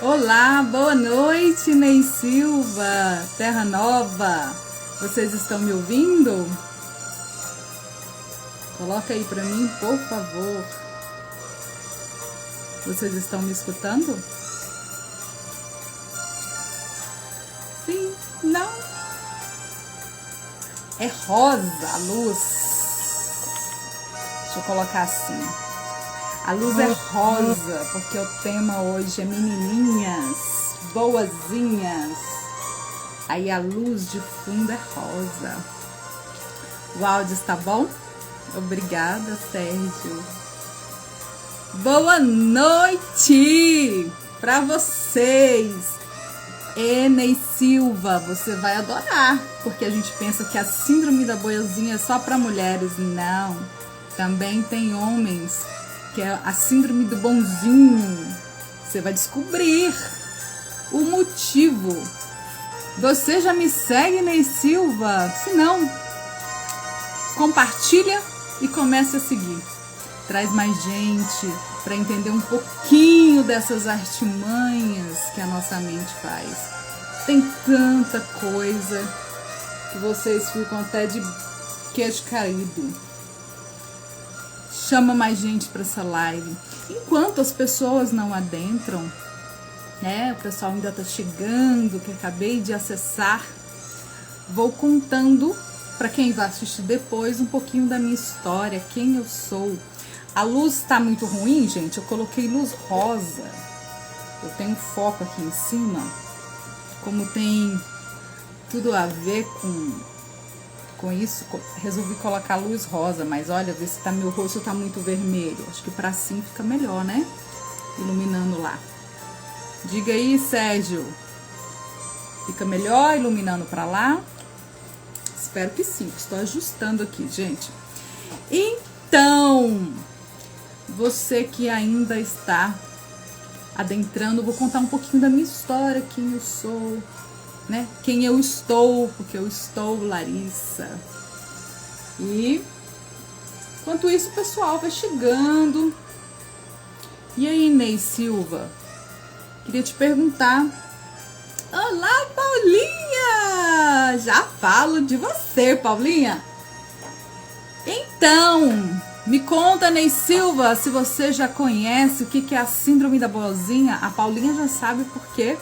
Olá, boa noite, Ney Silva, Terra Nova. Vocês estão me ouvindo? Coloca aí pra mim, por favor. Vocês estão me escutando? Sim, não. É rosa a luz. Deixa eu colocar assim. A luz é rosa, porque o tema hoje é menininhas, boazinhas. Aí a luz de fundo é rosa. O áudio está bom? Obrigada, Sérgio. Boa noite para vocês. Ney Silva, você vai adorar, porque a gente pensa que a síndrome da boazinha é só para mulheres. Não, também tem homens, que é a síndrome do bonzinho. Você vai descobrir o motivo. Você já me segue, Ney Silva? Se não, compartilha e comece a seguir. Traz mais gente para entender um pouquinho dessas artimanhas que a nossa mente faz. Tem tanta coisa que vocês ficam até de queixo caído. Chama mais gente para essa live. Enquanto as pessoas não adentram, né? O pessoal ainda tá chegando, que acabei de acessar. Vou contando para quem vai assistir depois um pouquinho da minha história, quem eu sou. A luz tá muito ruim, gente. Eu coloquei luz rosa. Eu tenho foco aqui em cima. Como tem tudo a ver com isso, resolvi colocar luz rosa, mas olha, vê se tá, meu rosto tá muito vermelho. Acho que pra cima fica melhor, né? Iluminando lá. Diga aí, Sérgio. Fica melhor iluminando pra lá? Espero que sim. Estou ajustando aqui, gente. Então, você que ainda está adentrando, vou contar um pouquinho da minha história, quem eu sou, né? Quem eu estou, porque eu estou Larissa. E enquanto isso o pessoal vai chegando. E aí, Ney Silva? Queria te perguntar. Olá, Paulinha! Já falo de você, Paulinha. Então, me conta, Ney Silva, se você já conhece o que é a síndrome da boazinha. A Paulinha já sabe por quê.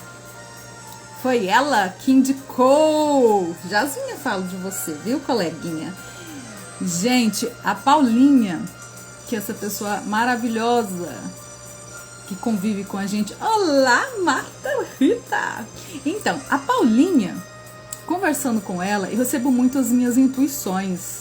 Foi ela que indicou. Jazinha falo de você, viu, coleguinha? Gente, a Paulinha, que é essa pessoa maravilhosa que convive com a gente. Olá, Marta Rita! Então, a Paulinha, conversando com ela, eu recebo muito as minhas intuições.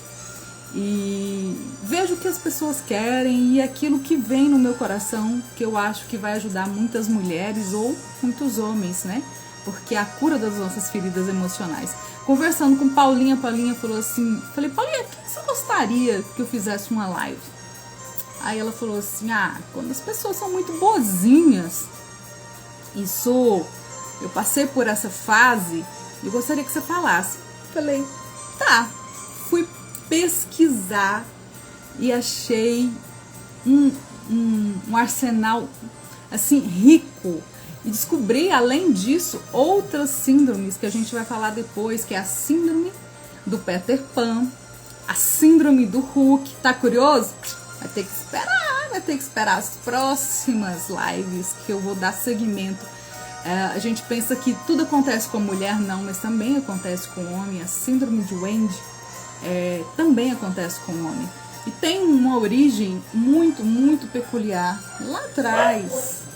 E vejo o que as pessoas querem e aquilo que vem no meu coração, que eu acho que vai ajudar muitas mulheres ou muitos homens, né? Porque é a cura das nossas feridas emocionais. Conversando com Paulinha falou assim, falei, Paulinha, o que você gostaria que eu fizesse uma live? Aí ela falou assim, quando as pessoas são muito boazinhas, eu passei por essa fase, eu gostaria que você falasse. Falei, tá, fui pesquisar e achei um arsenal assim rico. E descobri, além disso, outras síndromes que a gente vai falar depois, que é a síndrome do Peter Pan, a síndrome do Hulk. Tá curioso? Vai ter que esperar as próximas lives que eu vou dar seguimento. A gente pensa que tudo acontece com a mulher, não, mas também acontece com o homem. A síndrome de Wendy também acontece com o homem. E tem uma origem muito, muito peculiar lá atrás.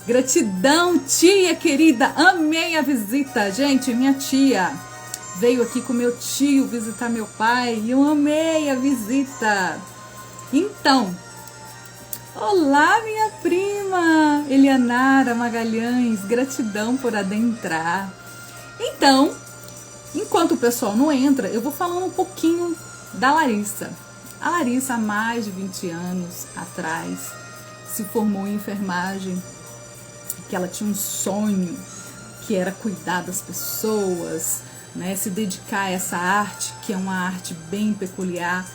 Gratidão, tia querida, amei a visita. Gente, minha tia veio aqui com meu tio visitar meu pai e eu amei a visita. Então, olá, minha prima Elianara Magalhães, gratidão por adentrar. Então, enquanto o pessoal não entra, eu vou falando um pouquinho da Larissa. A Larissa, há mais de 20 anos atrás, se formou em enfermagem, que ela tinha um sonho, que era cuidar das pessoas, né, se dedicar a essa arte, que é uma arte bem peculiar,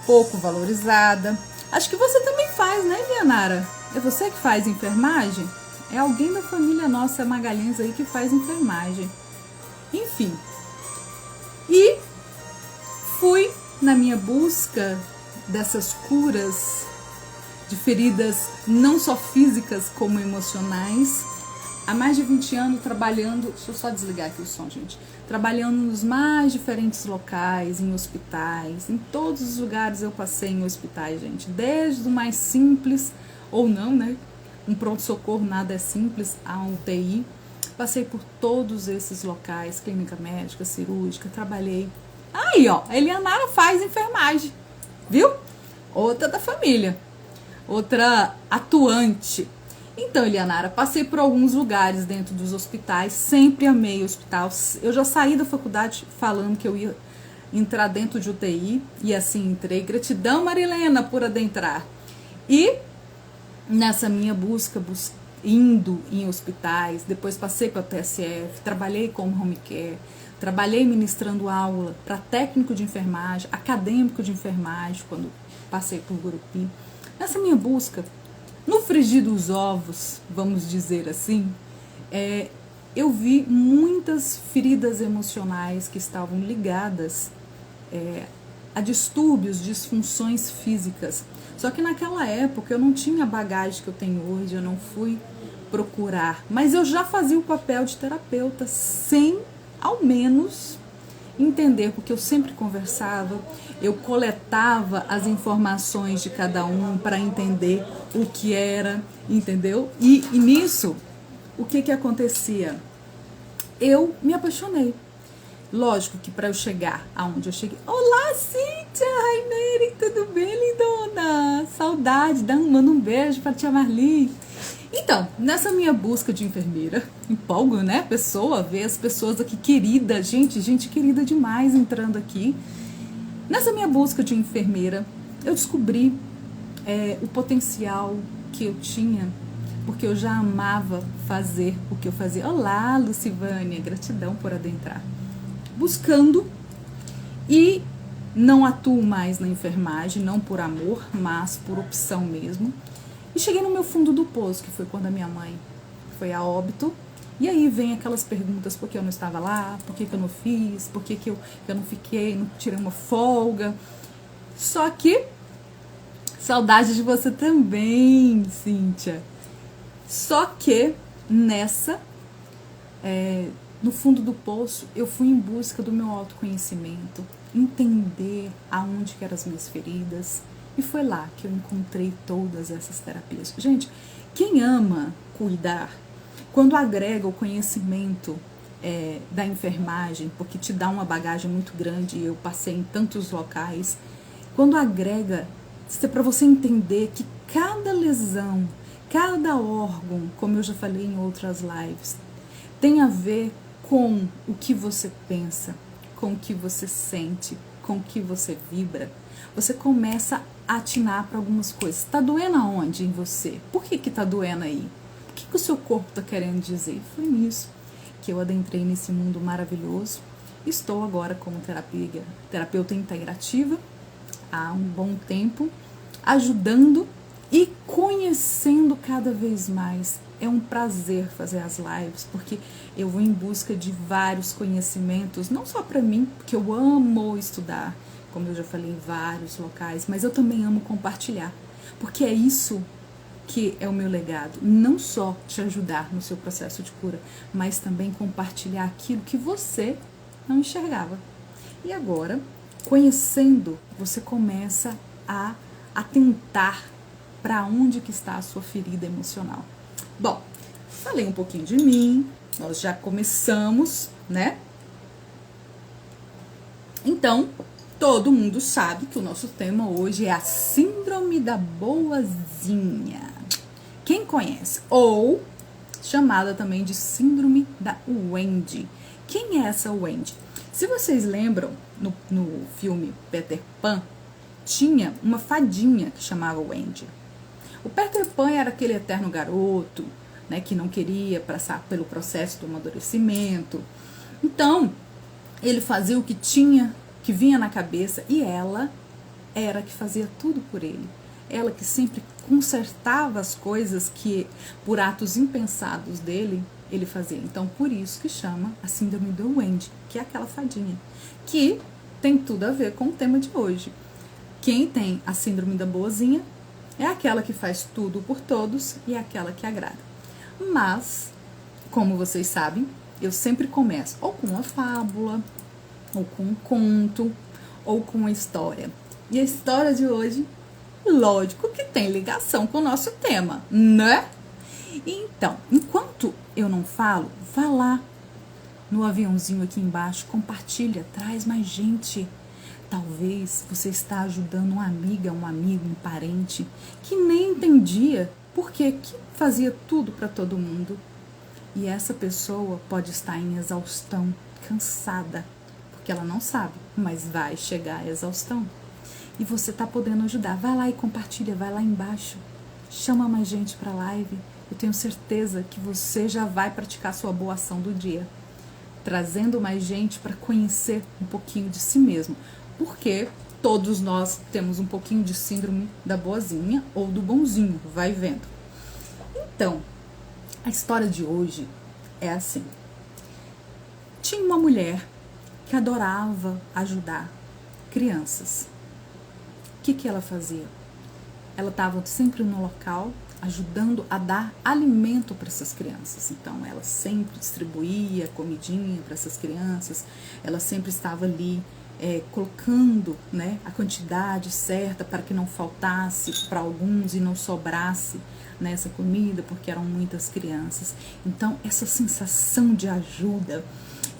pouco valorizada. Acho que você também faz, né, Elianara? É você que faz enfermagem? É alguém da família nossa Magalhães aí que faz enfermagem. Enfim. E fui na minha busca dessas curas de feridas não só físicas como emocionais. Há mais de 20 anos trabalhando, deixa eu só desligar aqui o som, gente. Trabalhando nos mais diferentes locais, em hospitais, em todos os lugares eu passei em hospitais, gente. Desde o mais simples, ou não, né? Um pronto-socorro nada é simples, a um UTI. Passei por todos esses locais, clínica médica, cirúrgica, trabalhei. Aí, ó, a Elianara faz enfermagem, viu? Outra da família, outra atuante. Então, Elianara, passei por alguns lugares dentro dos hospitais, sempre amei o hospital. Eu já saí da faculdade falando que eu ia entrar dentro de UTI, e assim entrei. Gratidão, Marilena, por adentrar. E nessa minha busca, indo em hospitais, depois passei para a PSF, trabalhei como home care, trabalhei ministrando aula para técnico de enfermagem, acadêmico de enfermagem, quando passei por Gurupi. Nessa minha busca, no frigir dos ovos, vamos dizer assim, eu vi muitas feridas emocionais que estavam ligadas a distúrbios, disfunções físicas. Só que naquela época eu não tinha a bagagem que eu tenho hoje, eu não fui procurar. Mas eu já fazia o papel de terapeuta sem, ao menos, entender, porque eu sempre conversava, eu coletava as informações de cada um para entender o que era, entendeu? E nisso, o que acontecia? Eu me apaixonei. Lógico que para eu chegar aonde eu cheguei... Olá, Cíntia, Raineri, tudo bem, lindona? Saudade, manda um beijo para tia Marli. Então, nessa minha busca de enfermeira, empolgo, né, pessoa, ver as pessoas aqui querida, gente querida demais entrando aqui. Nessa minha busca de enfermeira, eu descobri o potencial que eu tinha, porque eu já amava fazer o que eu fazia. Olá, Lucivânia, gratidão por adentrar. Buscando, e não atuo mais na enfermagem, não por amor, mas por opção mesmo. E cheguei no meu fundo do poço, que foi quando a minha mãe foi a óbito. E aí vem aquelas perguntas, por que eu não estava lá, por que eu não fiz, por que eu não fiquei, não tirei uma folga. Só que, saudade de você também, Cíntia. Só que, no fundo do poço, eu fui em busca do meu autoconhecimento, entender aonde que eram as minhas feridas, e foi lá que eu encontrei todas essas terapias. Gente, quem ama cuidar, quando agrega o conhecimento da enfermagem, porque te dá uma bagagem muito grande, eu passei em tantos locais, quando agrega, para você entender que cada lesão, cada órgão, como eu já falei em outras lives, tem a ver com o que você pensa, com o que você sente, com o que você vibra. Você começa a atinar para algumas coisas. Tá doendo aonde em você? Por que tá doendo aí? O que o seu corpo tá querendo dizer? Foi nisso que eu adentrei nesse mundo maravilhoso. Estou agora como terapeuta integrativa há um bom tempo, ajudando e conhecendo cada vez mais. É um prazer fazer as lives, porque eu vou em busca de vários conhecimentos, não só para mim, porque eu amo estudar, como eu já falei em vários locais, mas eu também amo compartilhar, porque é isso que é o meu legado, não só te ajudar no seu processo de cura, mas também compartilhar aquilo que você não enxergava. E agora, conhecendo, você começa a atentar para onde que está a sua ferida emocional. Bom, falei um pouquinho de mim, nós já começamos, né? Então, todo mundo sabe que o nosso tema hoje é a síndrome da boazinha. Quem conhece? Ou chamada também de síndrome da Wendy. Quem é essa Wendy? Se vocês lembram, no filme Peter Pan, tinha uma fadinha que chamava Wendy. O Peter Pan era aquele eterno garoto, né, que não queria passar pelo processo do amadurecimento. Então, ele fazia o que tinha, que vinha na cabeça, e ela era que fazia tudo por ele. ela que sempre consertava as coisas que, por atos impensados dele, ele fazia. Então, por isso que chama a síndrome do Wendy, que é aquela fadinha, que tem tudo a ver com o tema de hoje. Quem tem a síndrome da boazinha é aquela que faz tudo por todos e é aquela que agrada. Mas, como vocês sabem, eu sempre começo ou com uma fábula, ou com um conto, ou com uma história. E a história de hoje, lógico que tem ligação com o nosso tema, né? Então, enquanto eu não falo, vá lá no aviãozinho aqui embaixo, compartilha, traz mais gente. Talvez você está ajudando uma amiga, um amigo, um parente que nem entendia por que fazia tudo para todo mundo. E essa pessoa pode estar em exaustão, cansada, porque ela não sabe, mas vai chegar à exaustão. E você está podendo ajudar. Vai lá e compartilha, vai lá embaixo. Chama mais gente para a live. Eu tenho certeza que você já vai praticar sua boa ação do dia, trazendo mais gente para conhecer um pouquinho de si mesmo. Porque todos nós temos um pouquinho de síndrome da boazinha ou do bonzinho, vai vendo. Então, a história de hoje é assim. Tinha uma mulher que adorava ajudar crianças. O que ela fazia? Ela estava sempre no local ajudando a dar alimento para essas crianças. Então, ela sempre distribuía comidinha para essas crianças, ela sempre estava ali colocando, né, a quantidade certa para que não faltasse para alguns e não sobrasse nessa comida, porque eram muitas crianças. Então, essa sensação de ajuda,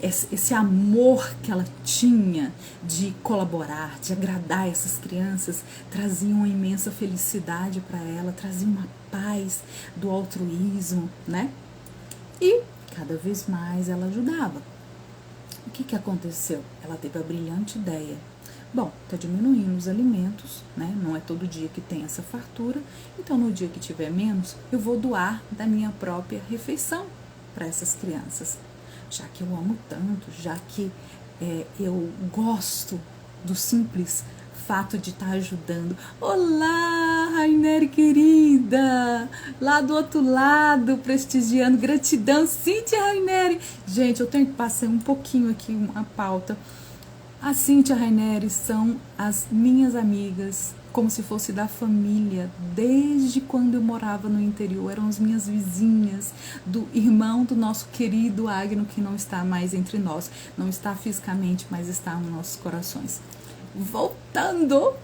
esse amor que ela tinha de colaborar, de agradar essas crianças, trazia uma imensa felicidade para ela, trazia uma paz do altruísmo, né? E cada vez mais ela ajudava. O que aconteceu? Ela teve a brilhante ideia. Bom, está diminuindo os alimentos, né? Não é todo dia que tem essa fartura, então no dia que tiver menos, eu vou doar da minha própria refeição para essas crianças. Já que eu amo tanto, já que eu gosto do simples fato de estar ajudando. Olá, Raineri querida! Lá do outro lado, prestigiando. Gratidão, Cíntia, Raineri. Gente, eu tenho que passar um pouquinho aqui uma pauta. A Cíntia e a Raineri são as minhas amigas, como se fosse da família, desde quando eu morava no interior. Eram as minhas vizinhas, do irmão do nosso querido Agno, que não está mais entre nós. Não está fisicamente, mas está nos nossos corações. Voltando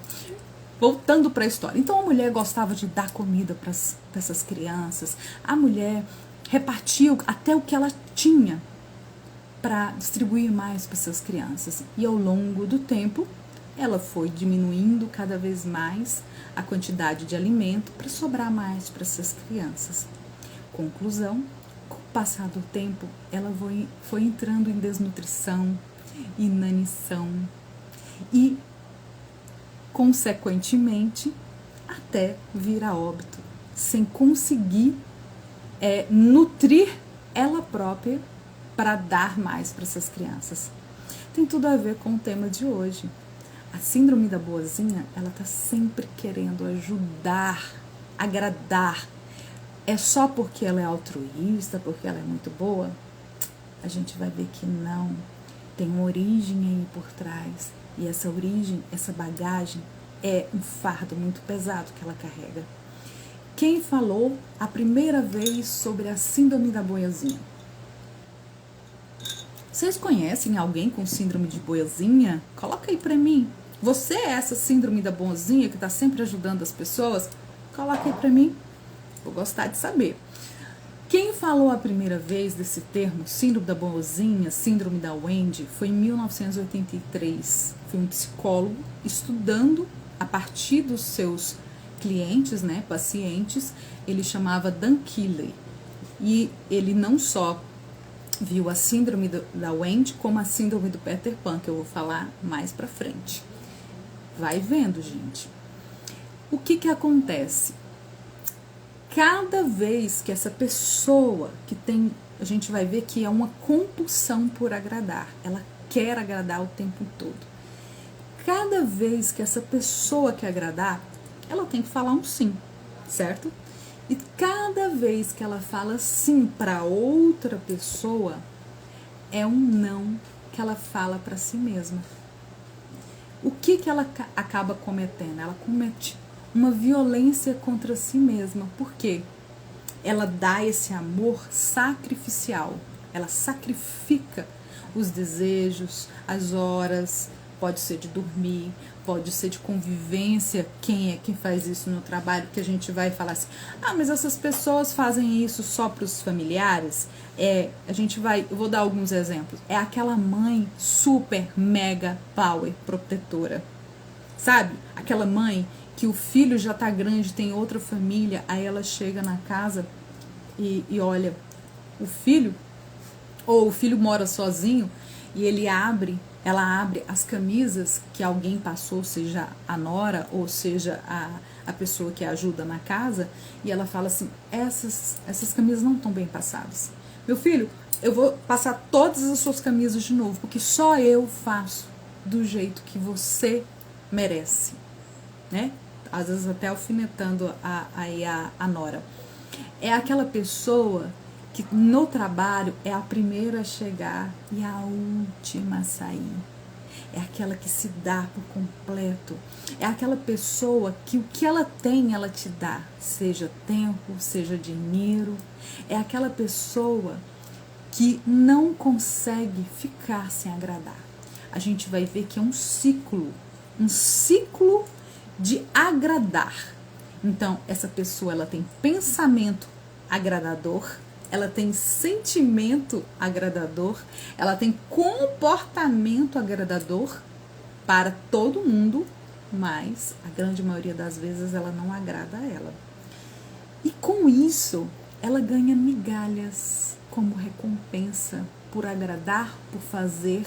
para a história. Então a mulher gostava de dar comida para essas crianças. A mulher repartia até o que ela tinha para distribuir mais para essas crianças. E ao longo do tempo, ela foi diminuindo cada vez mais a quantidade de alimento para sobrar mais para essas crianças. Conclusão, com o passar do tempo, ela foi entrando em desnutrição, inanição e, consequentemente, até vir a óbito, sem conseguir nutrir ela própria para dar mais para essas crianças. Tem tudo a ver com o tema de hoje. A síndrome da boazinha, ela tá sempre querendo ajudar, agradar. É só porque ela é altruísta, porque ela é muito boa? A gente vai ver que não. Tem uma origem aí por trás. E essa origem, essa bagagem, é um fardo muito pesado que ela carrega. Quem falou a primeira vez sobre a síndrome da boazinha? Vocês conhecem alguém com síndrome de boazinha? Coloca aí pra mim. Você é essa síndrome da boazinha que tá sempre ajudando as pessoas? Coloca aí pra mim. Vou gostar de saber. Quem falou a primeira vez desse termo, síndrome da boazinha, síndrome da Wendy, foi em 1983. Foi um psicólogo estudando a partir dos seus clientes, né, pacientes. Ele chamava Dan Keeley. E ele não só viu a síndrome da Wendy como a síndrome do Peter Pan, que eu vou falar mais pra frente. Vai vendo, gente. O que acontece? Cada vez que essa pessoa que tem, a gente vai ver que é uma compulsão por agradar, ela quer agradar o tempo todo. Cada vez que essa pessoa quer agradar, ela tem que falar um sim, certo? E cada vez que ela fala sim para outra pessoa, é um não que ela fala para si mesma. O que ela acaba cometendo? Ela comete uma violência contra si mesma. Por quê? Ela dá esse amor sacrificial. Ela sacrifica os desejos, as horas, pode ser de dormir, pode ser de convivência. Quem é que faz isso no trabalho? Que a gente vai falar assim, mas essas pessoas fazem isso só para os familiares? Eu vou dar alguns exemplos. É aquela mãe super, mega, power, protetora. Sabe? Aquela mãe que o filho já tá grande, tem outra família, aí ela chega na casa e olha o filho, ou o filho mora sozinho, e ela abre as camisas que alguém passou, seja a nora, ou seja a pessoa que ajuda na casa, e ela fala assim, essas camisas não estão bem passadas. Meu filho, eu vou passar todas as suas camisas de novo, porque só eu faço do jeito que você merece, né? Às vezes até alfinetando a nora. É aquela pessoa que no trabalho é a primeira a chegar e a última a sair. É aquela que se dá por completo. É aquela pessoa que o que ela tem, ela te dá. Seja tempo, seja dinheiro. É aquela pessoa que não consegue ficar sem agradar. A gente vai ver que é um ciclo de agradar. Então, essa pessoa, ela tem pensamento agradador, ela tem sentimento agradador, ela tem comportamento agradador para todo mundo, mas a grande maioria das vezes ela não agrada a ela. E com isso, ela ganha migalhas como recompensa por agradar, por fazer,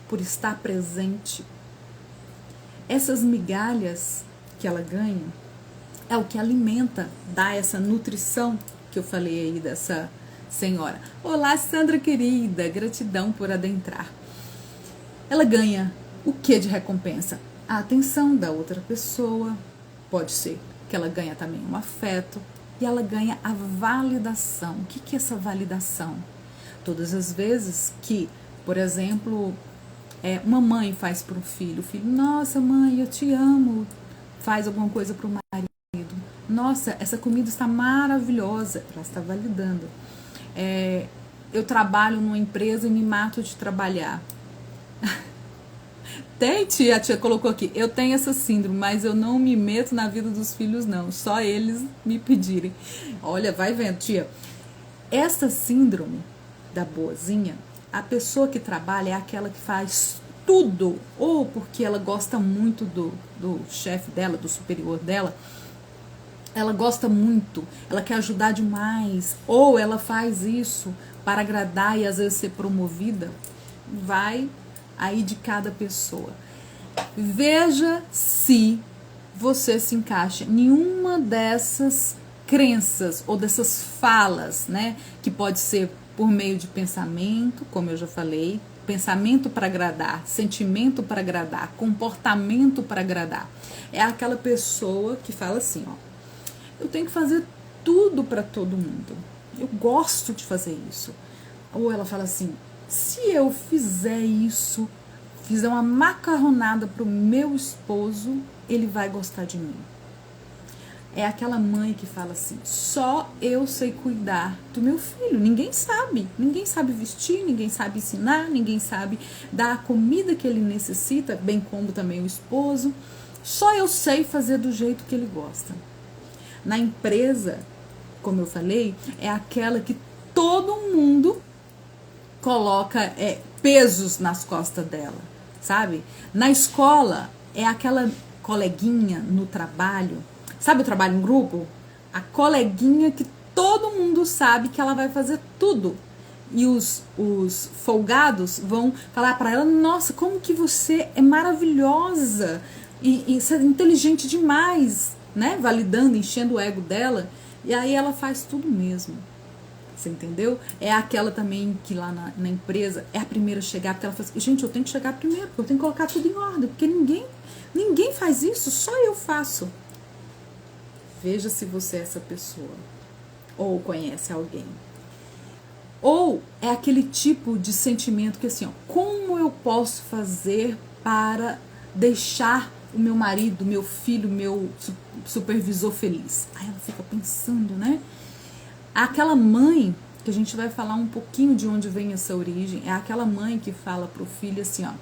por estar presente. Essas migalhas que ela ganha é o que alimenta, dá essa nutrição que eu falei aí dessa senhora. Olá, Sandra querida, gratidão por adentrar. Ela ganha o que de recompensa? A atenção da outra pessoa, pode ser que ela ganha também um afeto, e ela ganha a validação. O que é essa validação? Todas as vezes que, por exemplo, uma mãe faz para um filho, o filho, nossa mãe, eu te amo, faz alguma coisa para o marido, nossa, essa comida está maravilhosa, ela está validando. Eu trabalho numa empresa e me mato de trabalhar. A tia colocou aqui, eu tenho essa síndrome, mas eu não me meto na vida dos filhos não, só eles me pedirem. Olha, vai vendo, tia. Essa síndrome da boazinha, a pessoa que trabalha é aquela que faz tudo, ou porque ela gosta muito do chefe dela, do superior dela, ela gosta muito, ela quer ajudar demais, ou ela faz isso para agradar e às vezes ser promovida. Vai aí de cada pessoa. Veja se você se encaixa em uma dessas crenças ou dessas falas, né? Que pode ser por meio de pensamento, como eu já falei, pensamento para agradar, sentimento para agradar, comportamento para agradar. É aquela pessoa que fala assim, ó, eu tenho que fazer tudo para todo mundo. Eu gosto de fazer isso. Ou ela fala assim, se eu fizer isso, fizer uma macarronada pro meu esposo, ele vai gostar de mim. É aquela mãe que fala assim, só eu sei cuidar do meu filho, ninguém sabe vestir, ninguém sabe ensinar, ninguém sabe dar a comida que ele necessita, bem como também o esposo, só eu sei fazer do jeito que ele gosta. Na empresa, como eu falei, é aquela que todo mundo coloca pesos nas costas dela, sabe? Na escola, é aquela coleguinha no trabalho, sabe o trabalho em grupo? A coleguinha que todo mundo sabe que ela vai fazer tudo. E os folgados vão falar para ela, nossa, como que você é maravilhosa e você é inteligente demais, né? Validando, enchendo o ego dela. E aí ela faz tudo mesmo. Você entendeu? É aquela também que lá na empresa é a primeira a chegar, porque ela fala assim, gente, eu tenho que chegar primeiro, porque eu tenho que colocar tudo em ordem, porque ninguém faz isso, só eu faço. Veja se você é essa pessoa. Ou conhece alguém. Ou é aquele tipo de sentimento que assim, ó, como eu posso fazer para deixar o meu marido, meu filho, meu supervisor feliz? Aí ela fica pensando, né? Aquela mãe, que a gente vai falar um pouquinho de onde vem essa origem, é aquela mãe que fala pro filho assim, ó,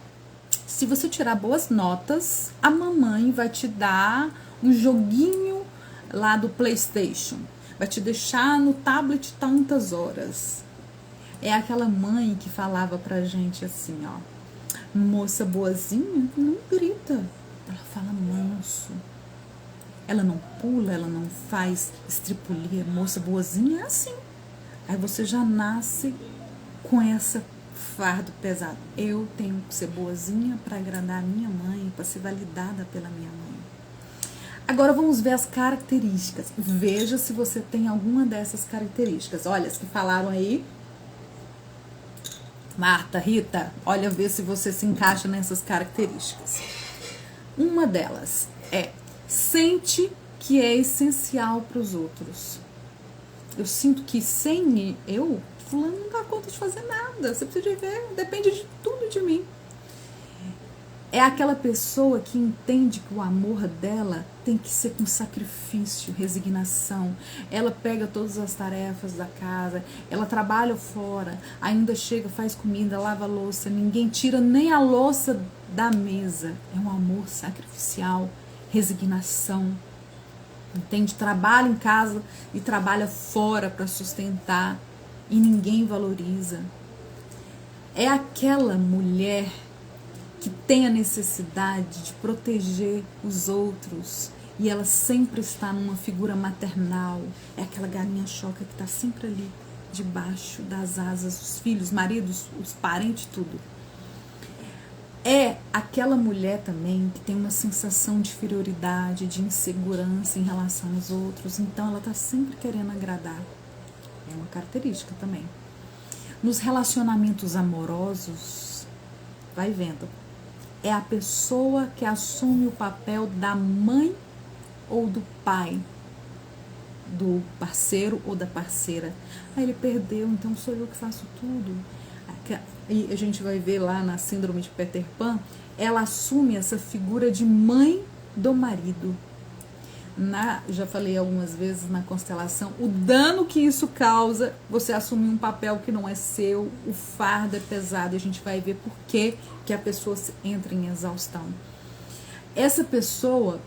se você tirar boas notas, a mamãe vai te dar um joguinho lá do PlayStation, vai te deixar no tablet tantas horas. É aquela mãe que falava pra gente assim, ó, moça boazinha não grita, ela fala manso. Ela não pula, ela não faz estripulia. Moça boazinha é assim. Aí você já nasce com essa fardo pesado. Eu tenho que ser boazinha para agradar a minha mãe, para ser validada pela minha mãe. Agora vamos ver as características. Veja se você tem alguma dessas características. Olha, as que falaram aí. Marta, Rita, olha, vê se você se encaixa nessas características. Uma delas é: sente que é essencial para os outros. Eu sinto que sem eu, fulano não dá conta de fazer nada. Você precisa de ver, depende de tudo de mim. É aquela pessoa que entende que o amor dela tem que ser com sacrifício, resignação. Ela pega todas as tarefas da casa, ela trabalha fora, ainda chega, faz comida, lava a louça, ninguém tira nem a louça da mesa. É um amor sacrificial, resignação. Entende? Trabalha em casa e trabalha fora para sustentar e ninguém valoriza. É aquela mulher que tem a necessidade de proteger os outros e ela sempre está numa figura maternal. É aquela galinha choca que está sempre ali debaixo das asas dos filhos, maridos, os parentes, tudo. É aquela mulher também que tem uma sensação de inferioridade, de insegurança em relação aos outros, então ela está sempre querendo agradar. É uma característica também. Nos relacionamentos amorosos, vai vendo, é a pessoa que assume o papel da mãe ou do pai, do parceiro ou da parceira. Aí ele perdeu, então sou eu que faço tudo. E a gente vai ver lá na síndrome de Peter Pan, ela assume essa figura de mãe do marido. Já falei algumas vezes na constelação, o dano que isso causa, você assumir um papel que não é seu, o fardo é pesado, e a gente vai ver por que a pessoa entra em exaustão. Essa pessoa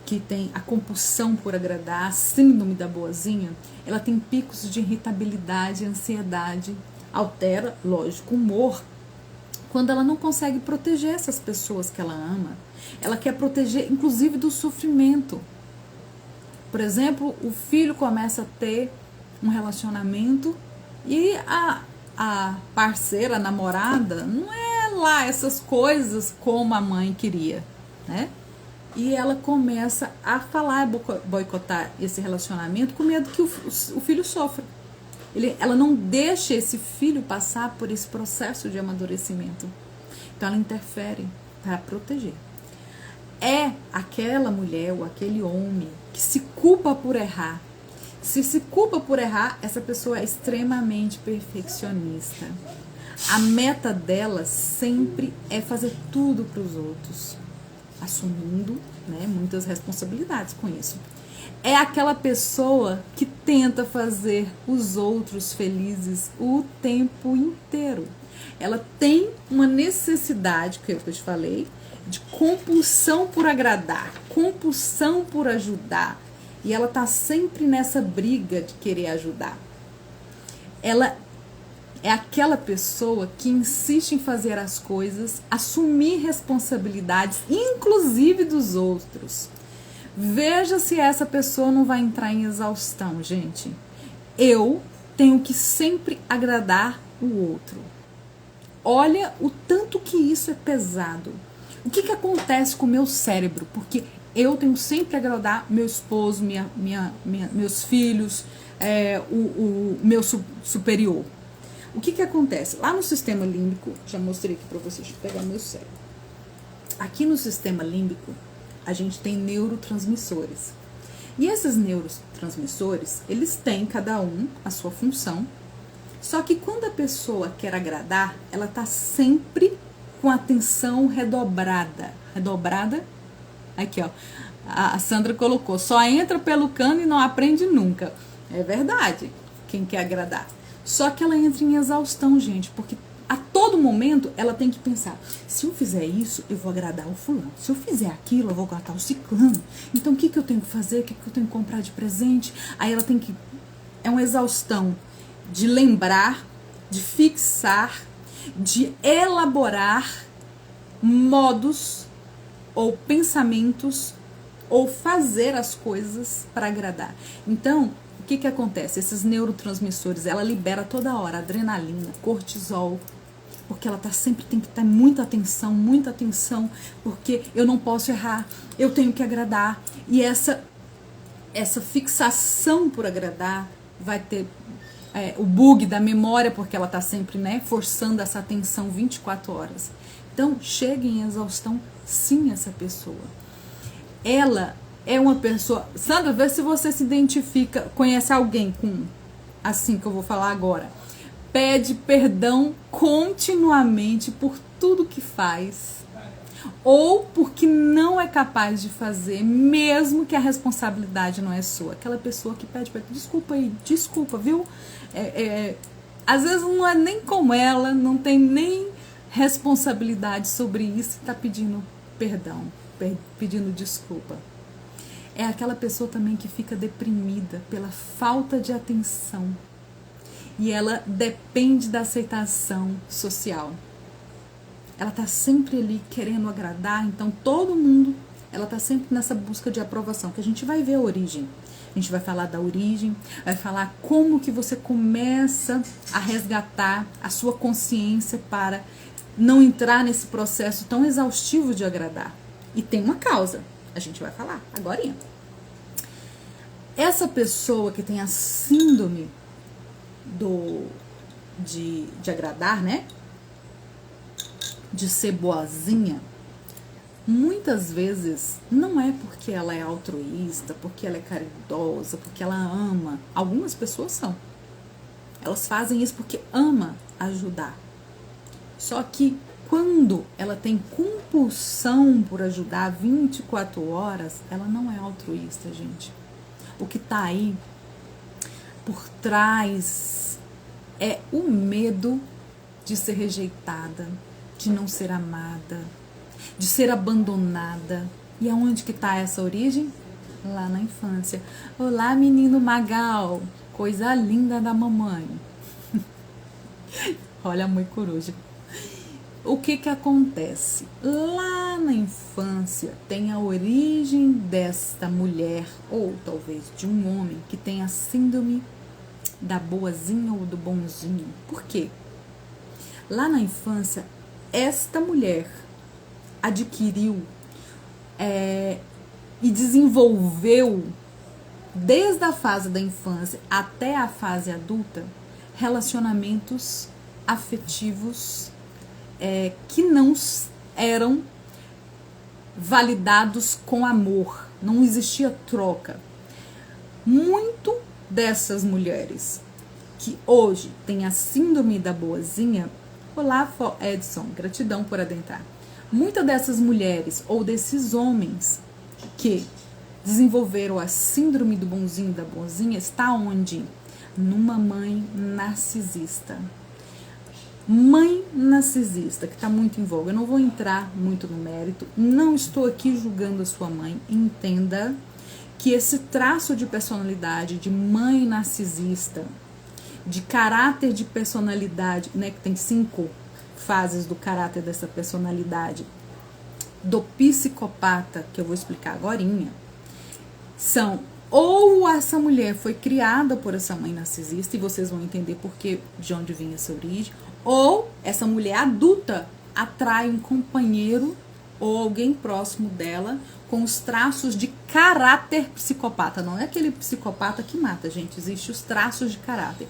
que tem a compulsão por agradar, a síndrome da boazinha, ela tem picos de irritabilidade, ansiedade, altera, lógico, o humor, quando ela não consegue proteger essas pessoas que ela ama. Ela quer proteger, inclusive, do sofrimento. Por exemplo, o filho começa a ter um relacionamento e a parceira, a namorada, não é lá essas coisas como a mãe queria, né? E ela começa a falar, boicotar esse relacionamento com medo que o filho sofra. Ela não deixa esse filho passar por esse processo de amadurecimento. Então ela interfere para proteger. É aquela mulher ou aquele homem que se culpa por errar. Se culpa por errar, essa pessoa é extremamente perfeccionista. A meta dela sempre é fazer tudo para os outros, assumindo, né, muitas responsabilidades com isso. É aquela pessoa que tenta fazer os outros felizes o tempo inteiro. Ela tem uma necessidade, que eu te falei, de compulsão por agradar, compulsão por ajudar. E ela tá sempre nessa briga de querer ajudar. Ela é aquela pessoa que insiste em fazer as coisas, assumir responsabilidades, inclusive dos outros. Veja se essa pessoa não vai entrar em exaustão, gente. Eu tenho que sempre agradar o outro. Olha o tanto que isso é pesado. O que acontece com o meu cérebro? Porque eu tenho sempre que agradar meu esposo, meus filhos, o meu superior. O que acontece? Lá no sistema límbico, já mostrei aqui para vocês, deixa eu pegar meu cérebro. Aqui no sistema límbico, a gente tem neurotransmissores. E esses neurotransmissores, eles têm cada um a sua função. Só que quando a pessoa quer agradar, ela tá sempre com atenção redobrada. Redobrada? Aqui, ó. A Sandra colocou, só entra pelo cano e não aprende nunca. É verdade, quem quer agradar. Só que ela entra em exaustão, gente, porque a todo momento ela tem que pensar, se eu fizer isso, eu vou agradar o fulano. Se eu fizer aquilo, eu vou agradar o ciclano. Então o que eu tenho que fazer? O que eu tenho que comprar de presente? Aí ela tem que... É uma exaustão de lembrar, de fixar, de elaborar modos ou pensamentos ou fazer as coisas para agradar. Então, o que acontece? Esses neurotransmissores, ela libera toda hora adrenalina, cortisol, porque ela tem que ter muita atenção, porque eu não posso errar, eu tenho que agradar. E essa fixação por agradar vai ter o bug da memória, porque ela tá sempre, né, forçando essa atenção 24 horas. Então, chega em exaustão, sim, essa pessoa. Ela é uma pessoa... Sandra, vê se você se identifica, conhece alguém com assim que eu vou falar agora. Pede perdão continuamente por tudo que faz, ou porque não é capaz de fazer, mesmo que a responsabilidade não é sua. Aquela pessoa que pede perdão, desculpa aí, desculpa, viu? Às vezes não é nem com ela, não tem nem responsabilidade sobre isso e tá pedindo perdão, pedindo desculpa. É aquela pessoa também que fica deprimida pela falta de atenção. E ela depende da aceitação social. Ela tá sempre ali querendo agradar, então todo mundo, ela tá sempre nessa busca de aprovação, que a gente vai ver a origem. A gente vai falar da origem, vai falar como que você começa a resgatar a sua consciência para não entrar nesse processo tão exaustivo de agradar. E tem uma causa, a gente vai falar agorinha. Essa pessoa que tem a síndrome de agradar, né? De ser boazinha, muitas vezes não é porque ela é altruísta, porque ela é caridosa, porque ela ama. Algumas pessoas são. Elas fazem isso porque ama ajudar. Só que quando ela tem compulsão por ajudar 24 horas, ela não é altruísta, gente. O que tá aí por trás é o medo de ser rejeitada, de não ser amada, de ser abandonada. E aonde que tá essa origem? Lá na infância. Olá, menino Magal, coisa linda da mamãe. Olha a mãe coruja. O que acontece? Lá na infância tem a origem desta mulher, ou talvez de um homem, que tem a síndrome da boazinha ou do bonzinho. Por quê? Lá na infância, esta mulher adquiriu e desenvolveu, desde a fase da infância até a fase adulta, relacionamentos afetivos que não eram validados com amor, não existia troca. Muito dessas mulheres que hoje têm a síndrome da boazinha, olá Edson, gratidão por adentrar. Muitas dessas mulheres ou desses homens que desenvolveram a síndrome do bonzinho e da boazinha está onde? Numa mãe narcisista. Mãe narcisista, que está muito em voga. Eu não vou entrar muito no mérito, não estou aqui julgando a sua mãe. Entenda que esse traço de personalidade de mãe narcisista, de caráter de personalidade, né, que tem 5 fases do caráter dessa personalidade, do psicopata, que eu vou explicar agorinha, são ou essa mulher foi criada por essa mãe narcisista, e vocês vão entender porque, de onde vinha essa origem, ou essa mulher adulta atrai um companheiro ou alguém próximo dela com os traços de caráter psicopata. Não é aquele psicopata que mata, gente. Existem os traços de caráter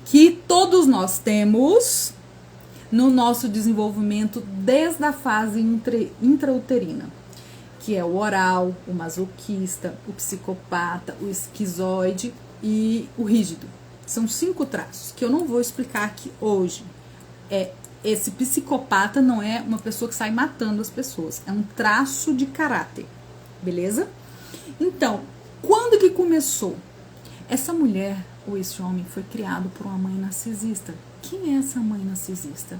que todos nós temos no nosso desenvolvimento desde a fase intrauterina. que é o oral, o masoquista, o psicopata, o esquizoide e o rígido. São 5 traços que eu não vou explicar aqui hoje. Esse psicopata não é uma pessoa que sai matando as pessoas, é um traço de caráter, beleza? Então, quando que começou? Essa mulher ou esse homem foi criado por uma mãe narcisista. Quem é essa mãe narcisista?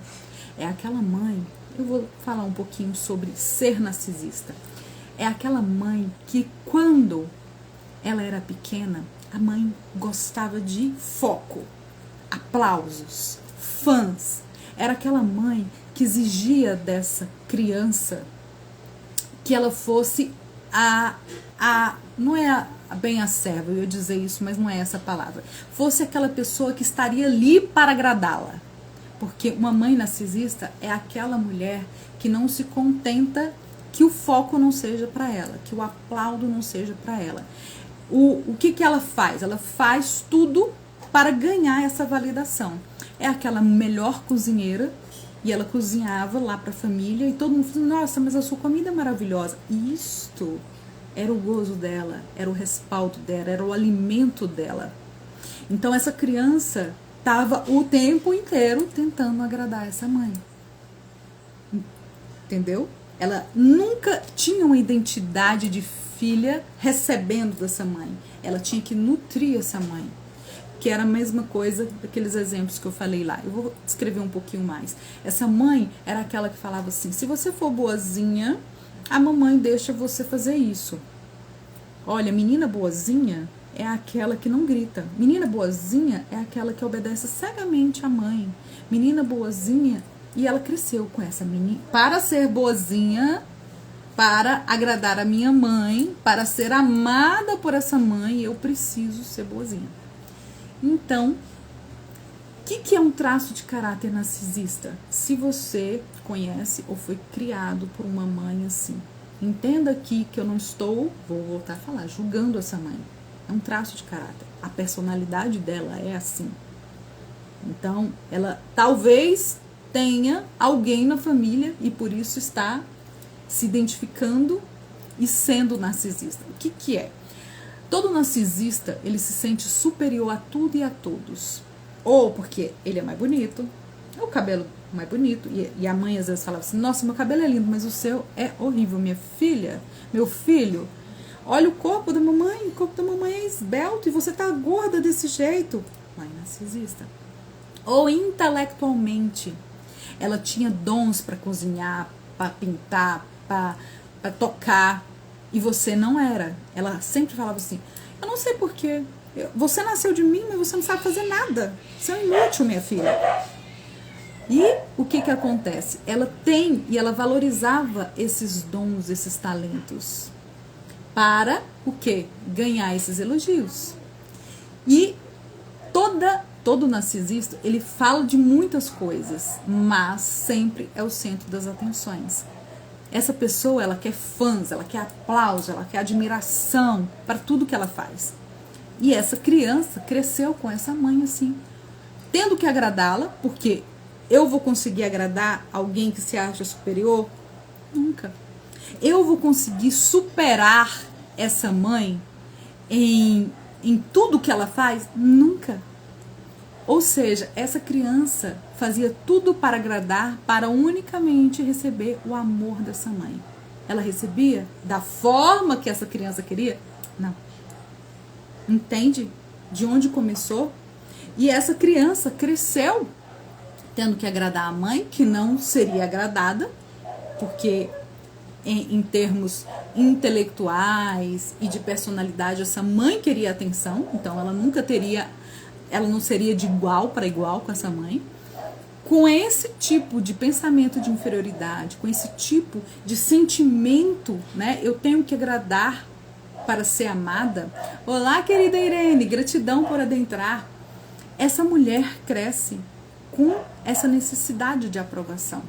É aquela mãe, eu vou falar um pouquinho sobre ser narcisista. É aquela mãe que quando ela era pequena, a mãe gostava de foco, aplausos, fãs. Era aquela mãe que exigia dessa criança que ela fosse não é bem a serva, eu ia dizer isso, mas não é essa palavra. Fosse aquela pessoa que estaria ali para agradá-la. Porque uma mãe narcisista é aquela mulher que não se contenta que o foco não seja para ela, que o aplauso não seja para ela. O que ela faz? Ela faz tudo para ganhar essa validação. É aquela melhor cozinheira e ela cozinhava lá para a família e todo mundo falou, nossa, mas a sua comida é maravilhosa. Isto era o gozo dela, era o respaldo dela, era o alimento dela. Então essa criança estava o tempo inteiro tentando agradar essa mãe. Entendeu? Ela nunca tinha uma identidade de filha recebendo dessa mãe. Ela tinha que nutrir essa mãe. Que era a mesma coisa daqueles exemplos que eu falei lá. Eu vou descrever um pouquinho mais. Essa mãe era aquela que falava assim, se você for boazinha, a mamãe deixa você fazer isso. Olha, menina boazinha é aquela que não grita. Menina boazinha é aquela que obedece cegamente à mãe. Menina boazinha, e ela cresceu com essa menina. Para ser boazinha, para agradar a minha mãe, para ser amada por essa mãe, eu preciso ser boazinha. Então, o que é um traço de caráter narcisista? Se você conhece ou foi criado por uma mãe assim, entenda aqui que eu não estou, vou voltar a falar, julgando essa mãe. É um traço de caráter. A personalidade dela é assim. Então, ela talvez tenha alguém na família e por isso está se identificando e sendo narcisista. O que é? Todo narcisista, ele se sente superior a tudo e a todos. Ou porque ele é mais bonito, o cabelo mais bonito. E a mãe às vezes falava assim, nossa, meu cabelo é lindo, mas o seu é horrível. Minha filha, meu filho, olha o corpo da mamãe, o corpo da mamãe é esbelto e você tá gorda desse jeito. Mãe narcisista. Ou intelectualmente, ela tinha dons para cozinhar, para pintar, para tocar, e você não era. Ela sempre falava assim, eu não sei porquê, você nasceu de mim, mas você não sabe fazer nada, você é inútil, minha filha. E o que acontece? Ela tem, e ela valorizava esses dons, esses talentos, para o quê? Ganhar esses elogios. E todo narcisista, ele fala de muitas coisas, mas sempre é o centro das atenções. Essa pessoa, ela quer fãs, ela quer aplauso, ela quer admiração para tudo que ela faz. E essa criança cresceu com essa mãe assim, tendo que agradá-la, porque eu vou conseguir agradar alguém que se acha superior? Nunca. Eu vou conseguir superar essa mãe em tudo que ela faz? Nunca. Ou seja, essa criança fazia tudo para agradar, para unicamente receber o amor dessa mãe. Ela recebia da forma que essa criança queria? Não. Entende de onde começou? E essa criança cresceu tendo que agradar a mãe, que não seria agradada, porque em termos intelectuais e de personalidade, essa mãe queria atenção, então ela não seria de igual para igual com essa mãe. Com esse tipo de pensamento de inferioridade, com esse tipo de sentimento, né? Eu tenho que agradar para ser amada. Olá, querida Irene, gratidão por adentrar. Essa mulher cresce com essa necessidade de aprovação.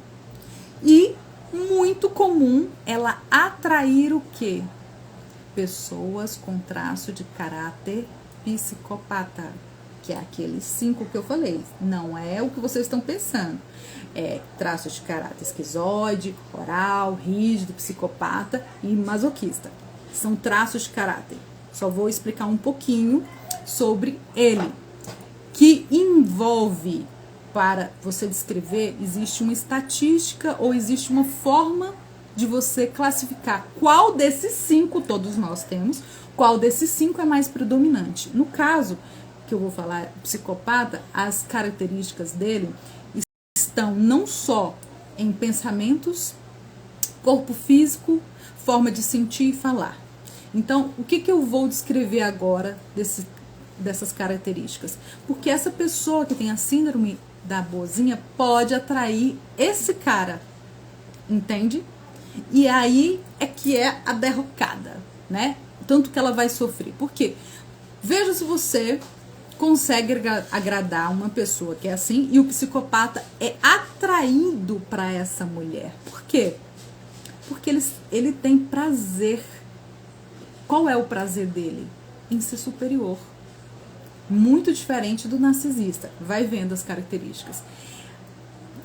E muito comum ela atrair o quê? Pessoas com traço de caráter psicopata. que é aqueles 5 que eu falei. Não é o que vocês estão pensando. É traços de caráter esquizoide, oral, rígido, psicopata e masoquista. São traços de caráter. Só vou explicar um pouquinho sobre ele, que envolve, para você descrever, existe uma estatística ou existe uma forma de você classificar qual desses 5, todos nós temos, qual desses 5 é mais predominante. No caso que eu vou falar, psicopata, as características dele estão não só em pensamentos, corpo físico, forma de sentir e falar. Então, o que eu vou descrever agora dessas características? Porque essa pessoa que tem a síndrome da boazinha pode atrair esse cara, entende? E aí é que é a derrocada, né? Tanto que ela vai sofrer. Por quê? Veja se você consegue agradar uma pessoa que é assim e o psicopata é atraído para essa mulher. Por quê? Porque ele tem prazer. Qual é o prazer dele? Em ser superior. Muito diferente do narcisista. Vai vendo as características.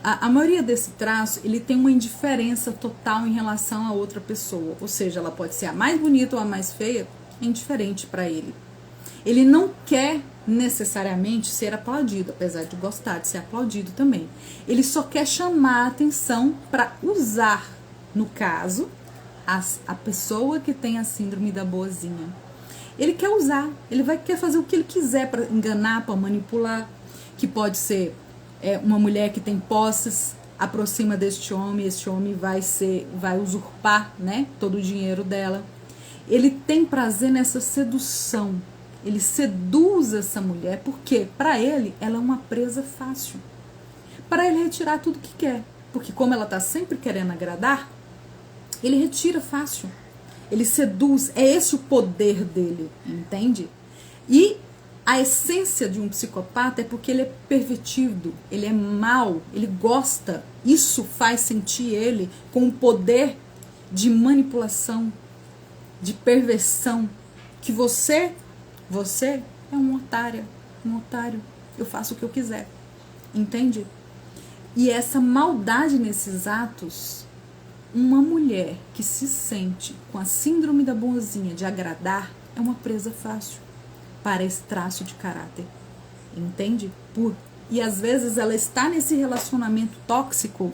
A maioria desse traço, ele tem uma indiferença total em relação a outra pessoa. Ou seja, ela pode ser a mais bonita ou a mais feia, é indiferente para ele. Ele não quer necessariamente ser aplaudido, apesar de gostar de ser aplaudido também. Ele só quer chamar a atenção para usar, no caso, a pessoa que tem a síndrome da boazinha. Ele quer usar, ele quer fazer o que ele quiser para enganar, para manipular, que pode ser uma mulher que tem posses, aproxima deste homem, este homem vai usurpar, né, todo o dinheiro dela. Ele tem prazer nessa sedução. Ele seduz essa mulher porque, para ele, ela é uma presa fácil. Para ele retirar tudo que quer. Porque como ela está sempre querendo agradar, ele retira fácil. Ele seduz. É esse o poder dele, entende? E a essência de um psicopata é porque ele é pervertido, ele é mau, ele gosta. Isso faz sentir ele com um poder de manipulação, de perversão, que você é um otário, eu faço o que eu quiser, entende? E essa maldade nesses atos, uma mulher que se sente com a síndrome da boazinha de agradar, é uma presa fácil para esse traço de caráter, entende? E às vezes ela está nesse relacionamento tóxico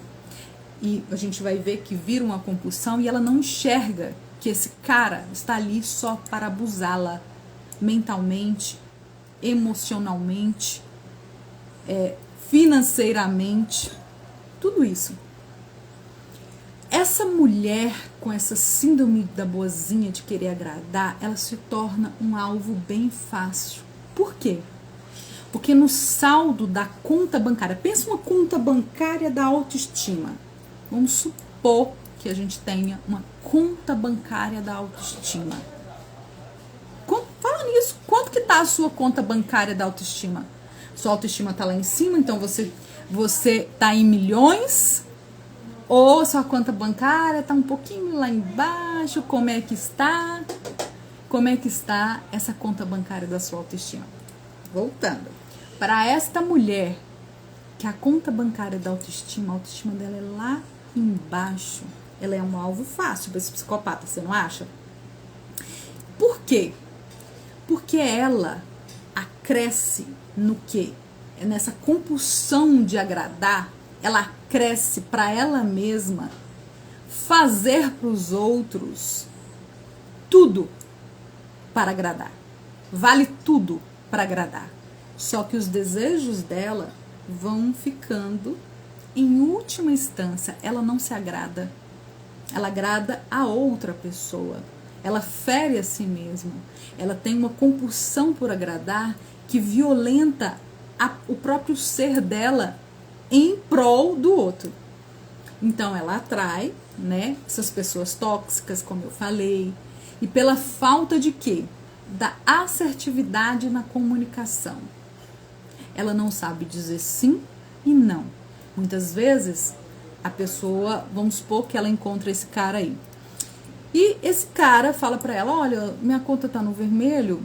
e a gente vai ver que vira uma compulsão e ela não enxerga que esse cara está ali só para abusá-la mentalmente, emocionalmente, financeiramente, tudo isso. Essa mulher com essa síndrome da boazinha de querer agradar, ela se torna um alvo bem fácil. Por quê? Porque no saldo da conta bancária, pensa uma conta bancária da autoestima. Vamos supor que a gente tenha uma conta bancária da autoestima. Fala nisso, quanto que tá a sua conta bancária da autoestima? Sua autoestima tá lá em cima, então você tá em milhões, ou sua conta bancária tá um pouquinho lá embaixo? Como é que está? Como é que está essa conta bancária da sua autoestima? Voltando. Para esta mulher, que a conta bancária da autoestima, a autoestima dela é lá embaixo, ela é um alvo fácil para esse psicopata, você não acha? Por quê? Porque ela acresce no quê? Nessa compulsão de agradar, ela cresce para ela mesma fazer para os outros tudo para agradar. Vale tudo para agradar. Só que os desejos dela vão ficando, em última instância, ela não se agrada. Ela agrada a outra pessoa. Ela fere a si mesma. Ela tem uma compulsão por agradar que violenta o próprio ser dela em prol do outro. Então ela atrai, né, essas pessoas tóxicas, como eu falei, e pela falta de quê? Da assertividade na comunicação. Ela não sabe dizer sim e não. Muitas vezes a pessoa, vamos supor que ela encontra esse cara aí. E esse cara fala pra ela, olha, minha conta tá no vermelho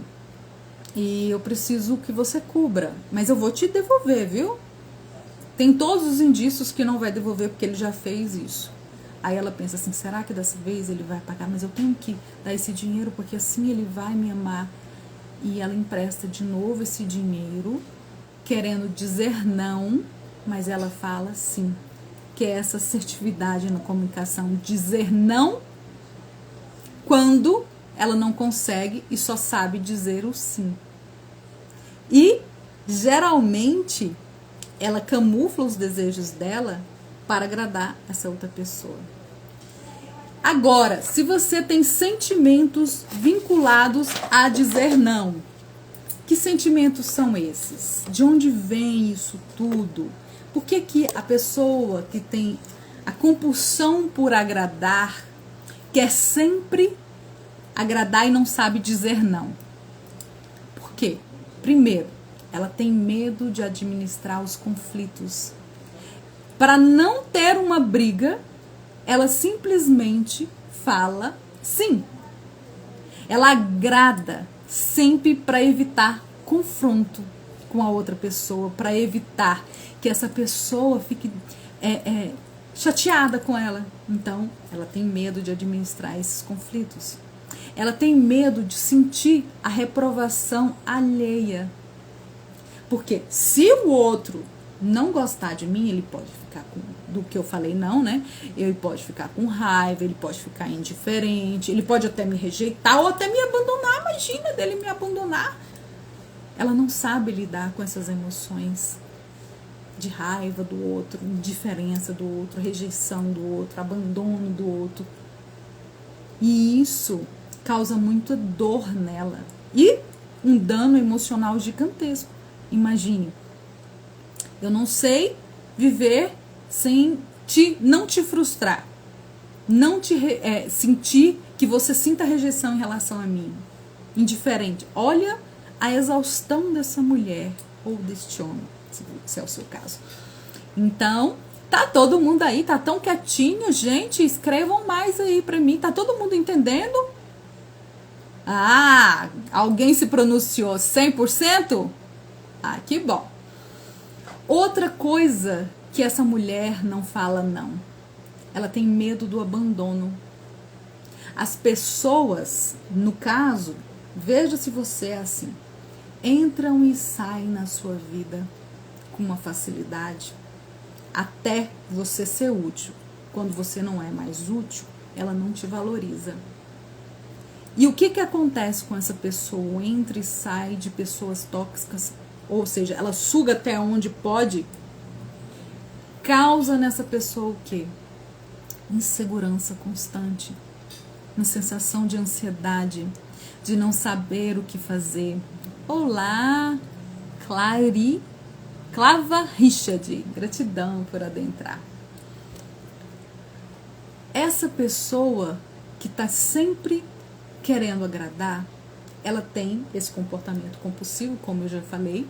e eu preciso que você cubra, mas eu vou te devolver, viu? Tem todos os indícios que não vai devolver porque ele já fez isso. Aí ela pensa assim, será que dessa vez ele vai pagar? Mas eu tenho que dar esse dinheiro porque assim ele vai me amar. E ela empresta de novo esse dinheiro, querendo dizer não, mas ela fala sim. Que é essa assertividade na comunicação, dizer não quando ela não consegue e só sabe dizer o sim. E, geralmente, ela camufla os desejos dela para agradar essa outra pessoa. Agora, se você tem sentimentos vinculados a dizer não, que sentimentos são esses? De onde vem isso tudo? Por que que a pessoa que tem a compulsão por agradar quer sempre agradar e não sabe dizer não? Por quê? Primeiro, ela tem medo de administrar os conflitos. Para não ter uma briga, ela simplesmente fala sim. Ela agrada sempre para evitar confronto com a outra pessoa, para evitar que essa pessoa fique chateada com ela. Então, ela tem medo de administrar esses conflitos. Ela tem medo de sentir a reprovação alheia. Porque se o outro não gostar de mim, ele pode ficar do que eu falei não, né? Ele pode ficar com raiva, ele pode ficar indiferente, ele pode até me rejeitar ou até me abandonar. Imagina dele me abandonar. Ela não sabe lidar com essas emoções de raiva do outro, indiferença do outro, rejeição do outro, abandono do outro. E isso causa muita dor nela e um dano emocional gigantesco. Imagine, eu não sei viver sem não te frustrar, não te sentir que você sinta rejeição em relação a mim, indiferente. Olha a exaustão dessa mulher ou deste homem, se é o seu caso. Então, tá todo mundo aí, tá tão quietinho, gente, escrevam mais aí pra mim, tá todo mundo entendendo? Ah, alguém se pronunciou 100%? Ah, que bom. Outra coisa que essa mulher não fala não. Ela tem medo do abandono. As pessoas, no caso, veja se você é assim, entram e saem na sua vida com uma facilidade até você ser útil. Quando você não é mais útil, ela não te valoriza. E o que acontece com essa pessoa? Entra e sai de pessoas tóxicas, ou seja, ela suga até onde pode, causa nessa pessoa o quê? Insegurança constante, uma sensação de ansiedade, de não saber o que fazer. Olá, Clava Richard, gratidão por adentrar. Essa pessoa que está sempre querendo agradar, ela tem esse comportamento compulsivo, como eu já falei,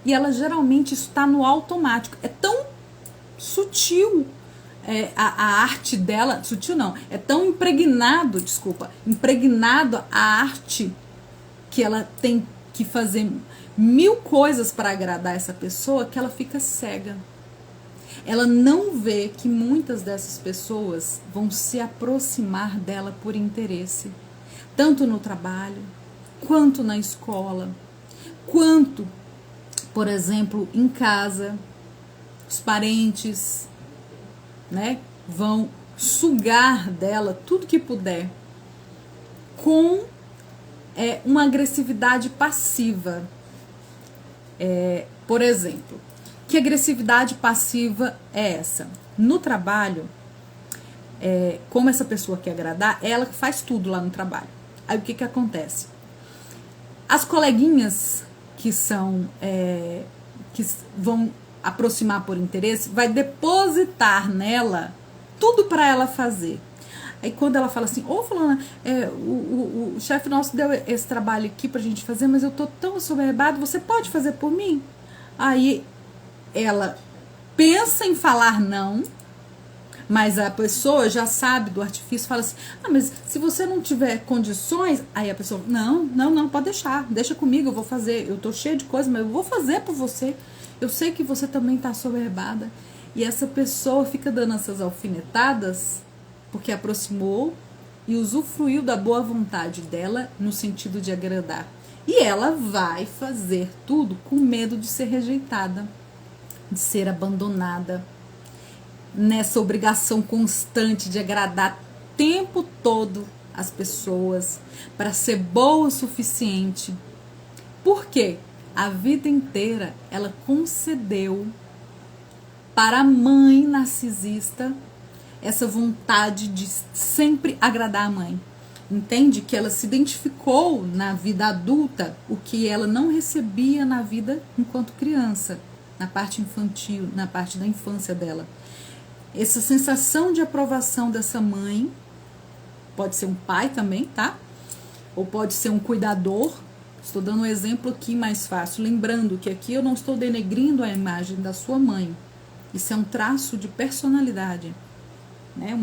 e ela geralmente está no automático. É tão sutil a arte dela, sutil não, é tão impregnado a arte que ela tem que fazer 1000 coisas para agradar essa pessoa que ela fica cega. Ela não vê que muitas dessas pessoas vão se aproximar dela por interesse, tanto no trabalho, quanto na escola, quanto, por exemplo, em casa. Os parentes, né, vão sugar dela tudo que puder com uma agressividade passiva. Por exemplo, que agressividade passiva é essa? No trabalho, como essa pessoa quer agradar, ela faz tudo lá no trabalho. Aí o que acontece? As coleguinhas que vão aproximar por interesse, vai depositar nela tudo para ela fazer. Aí quando ela fala assim, fulana, o chefe nosso deu esse trabalho aqui pra gente fazer, mas eu tô tão assoberbado, você pode fazer por mim? Aí ela pensa em falar não, Mas a pessoa já sabe do artifício, fala assim, mas se você não tiver condições, aí a pessoa, não, pode deixar, deixa comigo, eu vou fazer, eu tô cheia de coisa, mas eu vou fazer por você, eu sei que você também tá soberbada. E essa pessoa fica dando essas alfinetadas, porque aproximou e usufruiu da boa vontade dela, no sentido de agradar. E ela vai fazer tudo com medo de ser rejeitada, de ser abandonada, nessa obrigação constante de agradar o tempo todo as pessoas, para ser boa o suficiente. Por quê? A vida inteira ela concedeu para a mãe narcisista essa vontade de sempre agradar a mãe. Entende? Que ela se identificou na vida adulta o que ela não recebia na vida enquanto criança, na parte infantil, na parte da infância dela. Essa sensação de aprovação dessa mãe, pode ser um pai também, tá? Ou pode ser um cuidador. Estou dando um exemplo aqui mais fácil, lembrando que aqui eu não estou denegrindo a imagem da sua mãe. Isso é um traço de personalidade, né?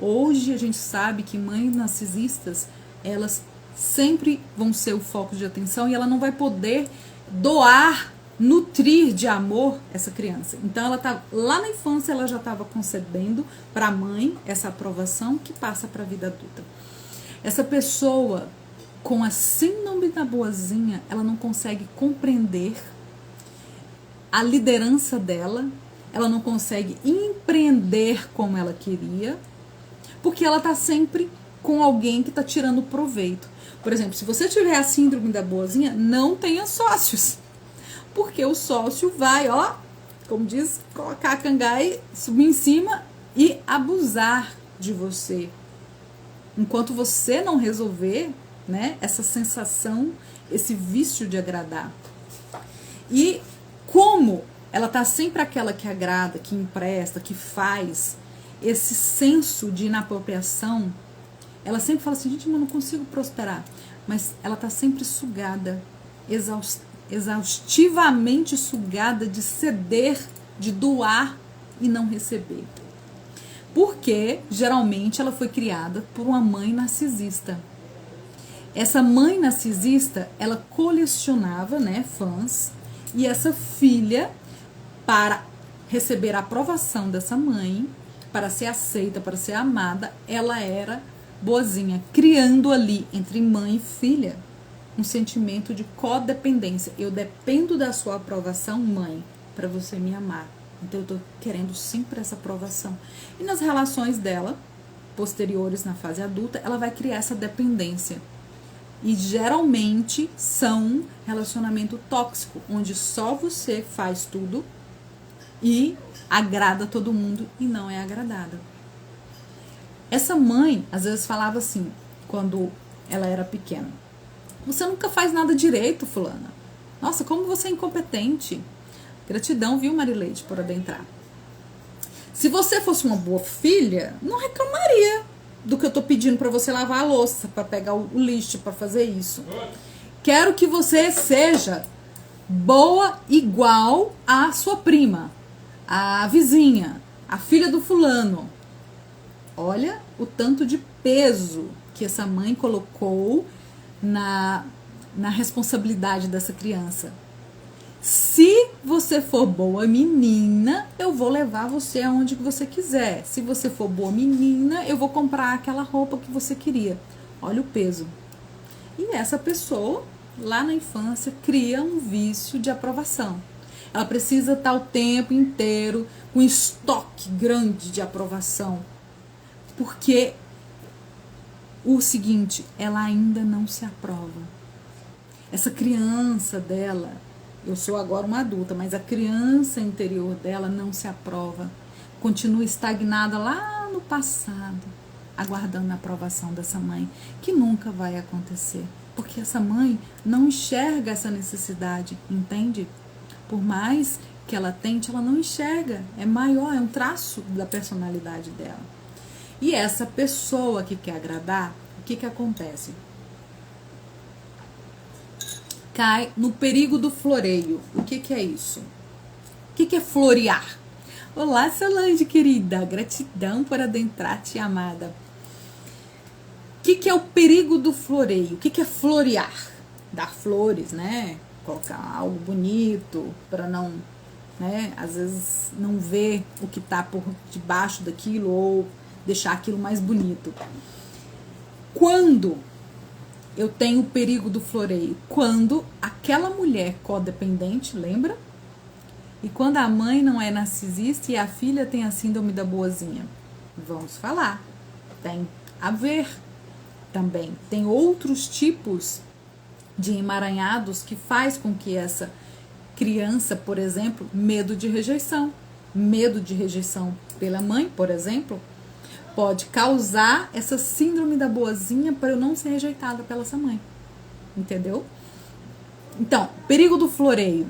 Hoje a gente sabe que mães narcisistas, elas sempre vão ser o foco de atenção e ela não vai poder doar, nutrir de amor essa criança. Então ela tá lá na infância, ela já estava concedendo para a mãe essa aprovação que passa para a vida adulta. Essa pessoa com a síndrome da boazinha, ela não consegue compreender a liderança dela, ela não consegue empreender como ela queria, porque ela tá sempre com alguém que tá tirando proveito. Por exemplo, se você tiver a síndrome da boazinha, não tenha sócios. Porque o sócio vai, ó, como diz, colocar a cangai, subir em cima e abusar de você. Enquanto você não resolver, né, essa sensação, esse vício de agradar. E como ela tá sempre aquela que agrada, que empresta, que faz, esse senso de inapropriação, ela sempre fala assim, gente, mas eu não consigo prosperar. Mas ela tá sempre sugada, exaustivamente sugada de ceder, de doar e não receber. Porque, geralmente, ela foi criada por uma mãe narcisista. Essa mãe narcisista, ela colecionava, né, fãs, e essa filha, para receber a aprovação dessa mãe, para ser aceita, para ser amada, ela era boazinha, criando ali, entre mãe e filha, um sentimento de codependência. Eu dependo da sua aprovação, mãe, para você me amar. Então eu tô querendo sempre essa aprovação. E nas relações dela, posteriores na fase adulta, ela vai criar essa dependência. E geralmente são relacionamento tóxico, onde só você faz tudo e agrada todo mundo e não é agradada. Essa mãe, às vezes, falava assim, quando ela era pequena, você nunca faz nada direito, fulana. Nossa, como você é incompetente. Gratidão, viu, Marileide, por adentrar. Se você fosse uma boa filha, não reclamaria do que eu tô pedindo para você lavar a louça, para pegar o lixo, para fazer isso. Quero que você seja boa igual a sua prima, a vizinha, a filha do fulano. Olha o tanto de peso que essa mãe colocou na responsabilidade dessa criança. Se você for boa menina, eu vou levar você aonde que você quiser. Se você for boa menina, eu vou comprar aquela roupa que você queria. Olha o peso. E essa pessoa, lá na infância, cria um vício de aprovação. Ela precisa estar o tempo inteiro com um estoque grande de aprovação. Porque o seguinte, ela ainda não se aprova. Essa criança dela, eu sou agora uma adulta, mas a criança interior dela não se aprova. Continua estagnada lá no passado, aguardando a aprovação dessa mãe, que nunca vai acontecer. Porque essa mãe não enxerga essa necessidade, entende? Por mais que ela tente, ela não enxerga. É maior, é um traço da personalidade dela. E essa pessoa que quer agradar, o que acontece? Cai no perigo do floreio. O que é isso? O que é florear? Olá, Solange, querida. Gratidão por adentrar-te, amada. O que é o perigo do floreio? O que é florear? Dar flores, né? Colocar algo bonito para não, né? Às vezes não ver o que tá por debaixo daquilo ou deixar aquilo mais bonito. Quando eu tenho o perigo do floreio? Quando aquela mulher codependente, lembra? E quando a mãe não é narcisista e a filha tem a síndrome da boazinha. Vamos falar. Tem a ver também. Tem outros tipos de emaranhados que faz com que essa criança, por exemplo, medo de rejeição pela mãe, por exemplo, pode causar essa síndrome da boazinha para eu não ser rejeitada pela essa mãe. Entendeu? Então, perigo do floreio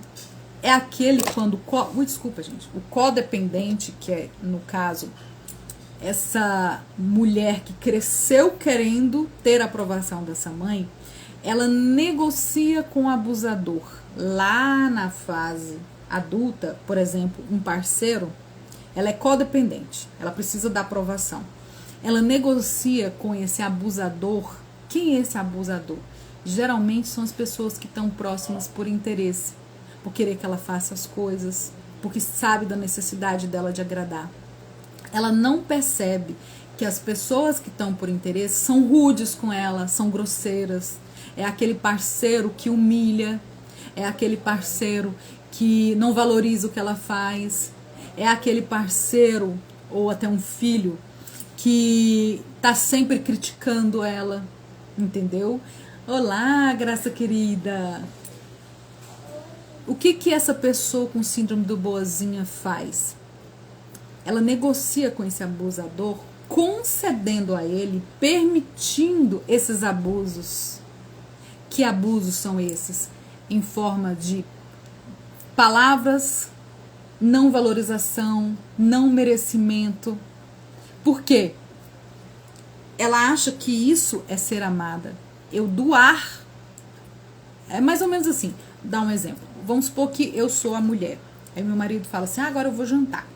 é aquele quando... Desculpa, gente. O codependente, que é, no caso, essa mulher que cresceu querendo ter a aprovação dessa mãe, ela negocia com o abusador. Lá na fase adulta, por exemplo, um parceiro, ela é codependente, ela precisa da aprovação. Ela negocia com esse abusador. Quem é esse abusador? Geralmente são as pessoas que estão próximas por interesse, por querer que ela faça as coisas, porque sabe da necessidade dela de agradar. Ela não percebe que as pessoas que estão por interesse são rudes com ela, são grosseiras. É aquele parceiro que humilha, é aquele parceiro que não valoriza o que ela faz, é aquele parceiro ou até um filho que tá sempre criticando ela, entendeu? Olá, Graça querida! O que essa pessoa com síndrome do boazinha faz? Ela negocia com esse abusador, concedendo a ele, permitindo esses abusos. Que abusos são esses? Em forma de palavras, não valorização, não merecimento. Por quê? Ela acha que isso é ser amada. Eu doar. É mais ou menos assim. Dá um exemplo. Vamos supor que eu sou a mulher. Aí meu marido fala assim, agora eu vou jantar.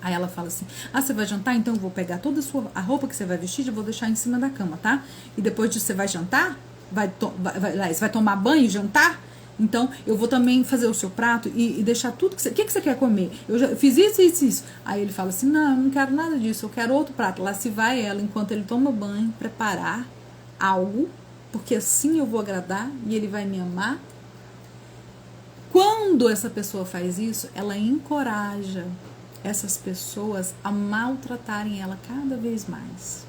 Aí ela fala assim, você vai jantar? Então eu vou pegar toda a roupa que você vai vestir e vou deixar em cima da cama, tá? E depois disso você vai jantar? Você vai tomar banho e jantar? Então eu vou também fazer o seu prato e deixar tudo que você... O que você quer comer? Eu já fiz isso, isso, isso. Aí ele fala assim, não, eu não quero nada disso, eu quero outro prato. Lá se vai ela, enquanto ele toma banho, preparar algo, porque assim eu vou agradar e ele vai me amar. Quando essa pessoa faz isso, ela encoraja essas pessoas a maltratarem ela cada vez mais.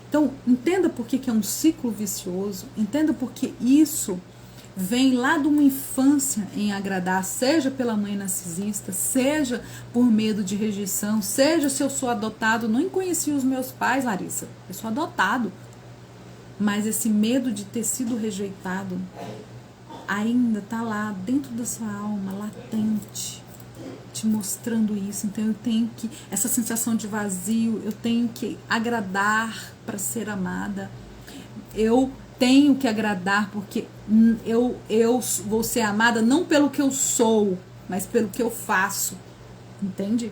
Então, entenda por que é um ciclo vicioso, entenda por que isso vem lá de uma infância em agradar, seja pela mãe narcisista, seja por medo de rejeição, seja se eu sou adotado. Não conheci os meus pais, Larissa, eu sou adotado. Mas esse medo de ter sido rejeitado ainda está lá dentro da sua alma, latente, te mostrando isso. Então eu tenho que, essa sensação de vazio, eu tenho que agradar para ser amada. Eu tenho que agradar porque eu vou ser amada não pelo que eu sou, mas pelo que eu faço. Entende?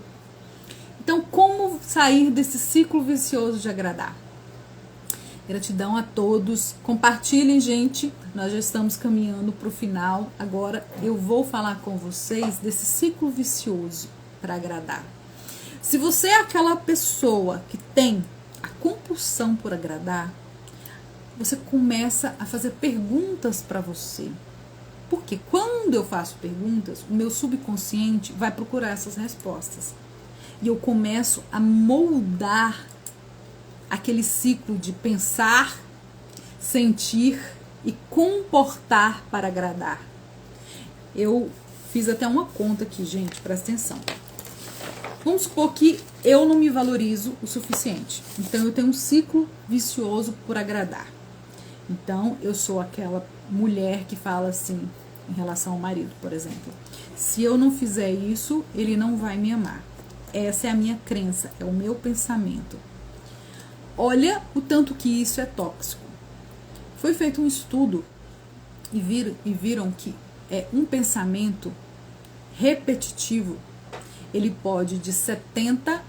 Então, como sair desse ciclo vicioso de agradar? Gratidão a todos. Compartilhem, gente. Nós já estamos caminhando para o final. Agora eu vou falar com vocês desse ciclo vicioso para agradar. Se você é aquela pessoa que tem a compulsão por agradar, você começa a fazer perguntas para você. Porque quando eu faço perguntas, o meu subconsciente vai procurar essas respostas. E eu começo a moldar aquele ciclo de pensar, sentir e comportar para agradar. Eu fiz até uma conta aqui, gente, presta atenção. Vamos supor que eu não me valorizo o suficiente. Então eu tenho um ciclo vicioso por agradar. Então eu sou aquela mulher que fala assim, em relação ao marido, por exemplo. Se eu não fizer isso, ele não vai me amar. Essa é a minha crença, é o meu pensamento. Olha o tanto que isso é tóxico. Foi feito um estudo e viram que um pensamento repetitivo, ele pode de 60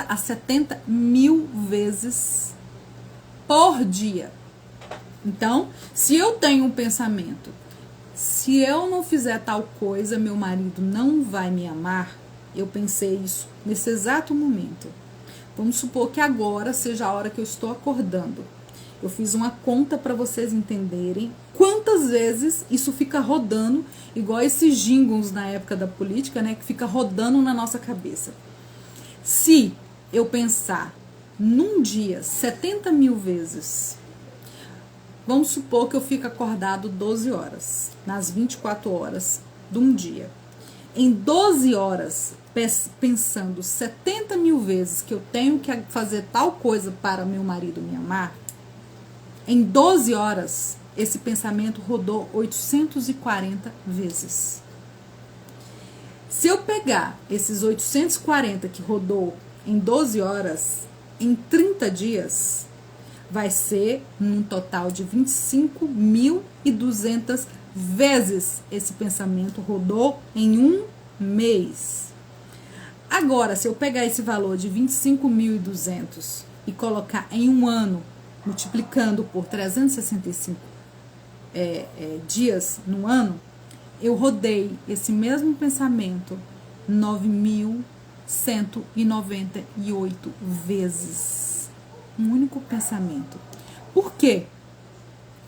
a 70 mil vezes por dia. Então, se eu tenho um pensamento, se eu não fizer tal coisa, meu marido não vai me amar, eu pensei isso nesse exato momento. Vamos supor que agora seja a hora que eu estou acordando. Eu fiz uma conta para vocês entenderem quantas vezes isso fica rodando, igual esses jingles na época da política, né, que fica rodando na nossa cabeça. Se eu pensar num dia 70 mil vezes, vamos supor que eu fico acordado 12 horas, nas 24 horas de um dia. Em 12 horas, pensando 70 mil vezes que eu tenho que fazer tal coisa para meu marido me amar, em 12 horas, esse pensamento rodou 840 vezes. Se eu pegar esses 840 que rodou em 12 horas, em 30 dias, vai ser um total de 25.200 vezes esse pensamento rodou em um mês. Agora, se eu pegar esse valor de 25.200 e colocar em um ano, multiplicando por 365 dias no ano, eu rodei esse mesmo pensamento 9.198 vezes. Um único pensamento. Por quê?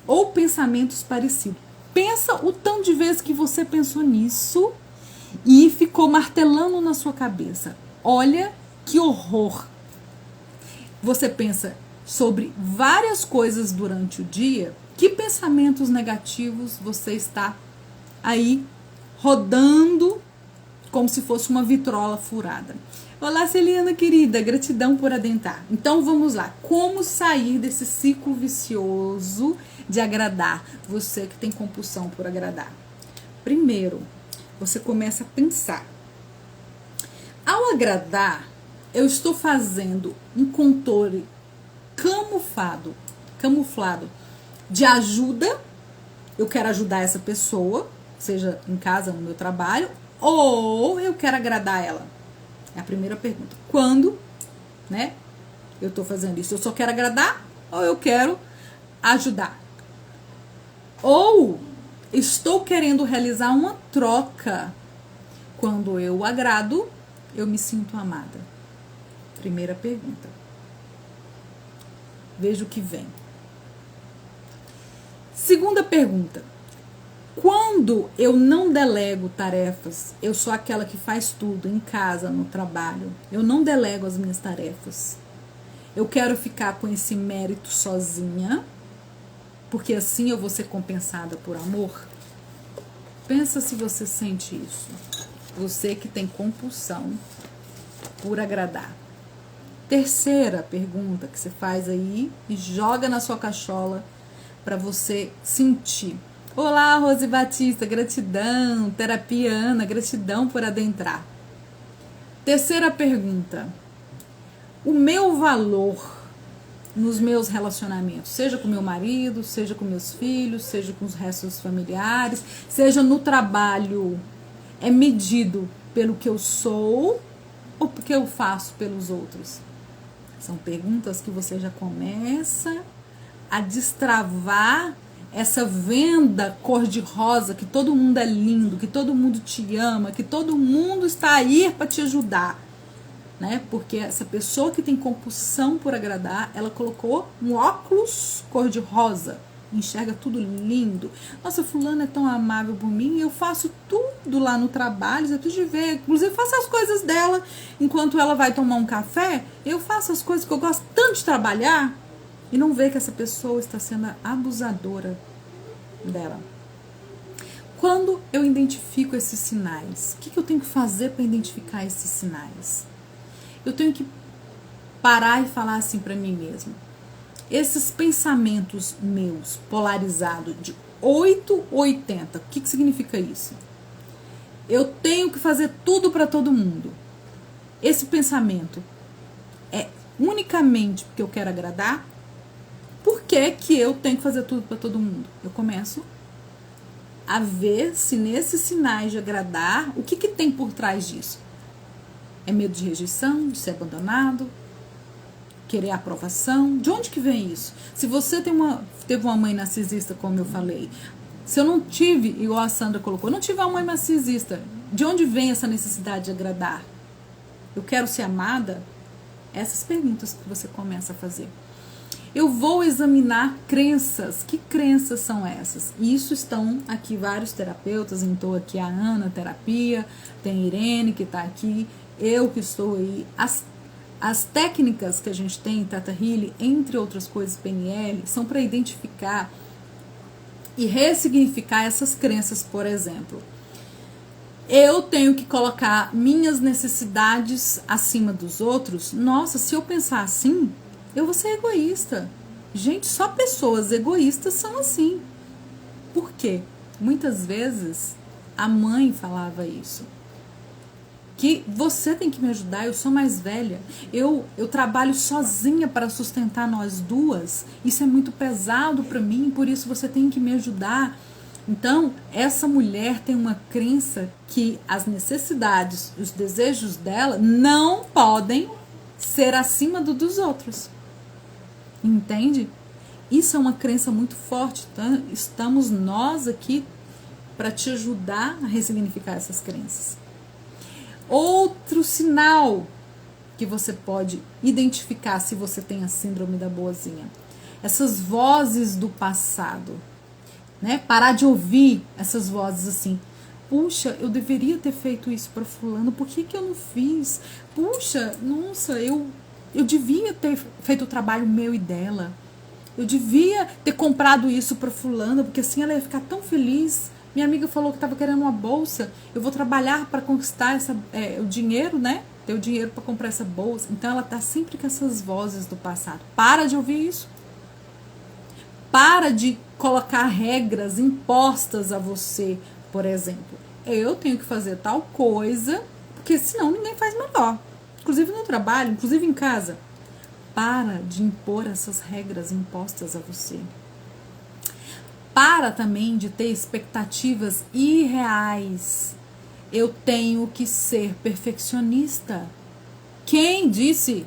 Ou pensamentos parecidos. Pensa o tanto de vezes que você pensou nisso e ficou martelando na sua cabeça. Olha que horror. Você pensa sobre várias coisas durante o dia. Que pensamentos negativos você está aí rodando como se fosse uma vitrola furada? Olá, Celiana querida, gratidão por adentrar. Então vamos lá, como sair desse ciclo vicioso de agradar? Você que tem compulsão por agradar. Primeiro, você começa a pensar. Ao agradar, eu estou fazendo um controle camuflado de ajuda. Eu quero ajudar essa pessoa, seja em casa, no meu trabalho, ou eu quero agradar ela. É a primeira pergunta. Quando, né, eu tô fazendo isso? Eu só quero agradar ou eu quero ajudar? Ou estou querendo realizar uma troca. Quando eu agrado, eu me sinto amada. Primeira pergunta. Veja o que vem. Segunda pergunta. Quando eu não delego tarefas, eu sou aquela que faz tudo em casa, no trabalho. Eu não delego as minhas tarefas. Eu quero ficar com esse mérito sozinha, porque assim eu vou ser compensada por amor. Pensa se você sente isso. Você que tem compulsão por agradar. Terceira pergunta que você faz aí e joga na sua cachola para você sentir. Olá, Rose Batista, gratidão. Terapia Ana, gratidão por adentrar. Terceira pergunta. O meu valor nos meus relacionamentos, seja com meu marido, seja com meus filhos, seja com os restos familiares, seja no trabalho, é medido pelo que eu sou ou porque eu faço pelos outros? São perguntas que você já começa a destravar essa venda cor-de-rosa, que todo mundo é lindo, que todo mundo te ama, que todo mundo está aí para te ajudar, né? Porque essa pessoa que tem compulsão por agradar, ela colocou um óculos cor-de-rosa, enxerga tudo lindo. Nossa, fulano é tão amável por mim, eu faço tudo lá no trabalho, você precisa ver, inclusive faço as coisas dela, enquanto ela vai tomar um café, eu faço as coisas que eu gosto tanto de trabalhar, e não vê que essa pessoa está sendo abusadora dela. Quando eu identifico esses sinais, o que eu tenho que fazer para identificar esses sinais? Eu tenho que parar e falar assim para mim mesma. Esses pensamentos meus polarizados de 8 ou 80, o que significa isso? Eu tenho que fazer tudo para todo mundo. Esse pensamento é unicamente porque eu quero agradar? Por que que eu tenho que fazer tudo para todo mundo? Eu começo a ver se nesses sinais de agradar, o que tem por trás disso? É medo de rejeição, de ser abandonado, querer aprovação? De onde que vem isso? Se você teve uma mãe narcisista, como eu falei, se eu não tive, igual a Sandra colocou, não tive uma mãe narcisista, de onde vem essa necessidade de agradar? Eu quero ser amada? Essas perguntas que você começa a fazer. Eu vou examinar crenças. Que crenças são essas? Isso estão aqui vários terapeutas, então aqui a Ana, terapia, tem a Irene que está aqui, eu que estou aí. As técnicas que a gente tem em Theta Healing, entre outras coisas, PNL, são para identificar e ressignificar essas crenças. Por exemplo, eu tenho que colocar minhas necessidades acima dos outros. Nossa, se eu pensar assim, eu vou ser egoísta. Gente, só pessoas egoístas são assim. Por quê? Muitas vezes a mãe falava isso. Que você tem que me ajudar, eu sou mais velha. Eu trabalho sozinha para sustentar nós duas. Isso é muito pesado para mim, por isso você tem que me ajudar. Então, essa mulher tem uma crença que as necessidades, os desejos dela não podem ser acima dos outros. Entende? Isso é uma crença muito forte. Tá? Estamos nós aqui para te ajudar a ressignificar essas crenças. Outro sinal que você pode identificar se você tem a síndrome da boazinha. Essas vozes do passado. Né? Parar de ouvir essas vozes assim. Puxa, eu deveria ter feito isso para fulano. Por que eu não fiz? Puxa, nossa, eu devia ter feito o trabalho meu e dela. Eu devia ter comprado isso para fulana, porque assim ela ia ficar tão feliz. Minha amiga falou que estava querendo uma bolsa. Eu vou trabalhar para conquistar o dinheiro, né? Ter o dinheiro para comprar essa bolsa. Então ela tá sempre com essas vozes do passado. Para de ouvir isso. Para de colocar regras impostas a você. Por exemplo, eu tenho que fazer tal coisa, porque senão ninguém faz melhor. Inclusive no trabalho, inclusive em casa. Para de impor essas regras impostas a você. Para também de ter expectativas irreais. Eu tenho que ser perfeccionista. Quem disse?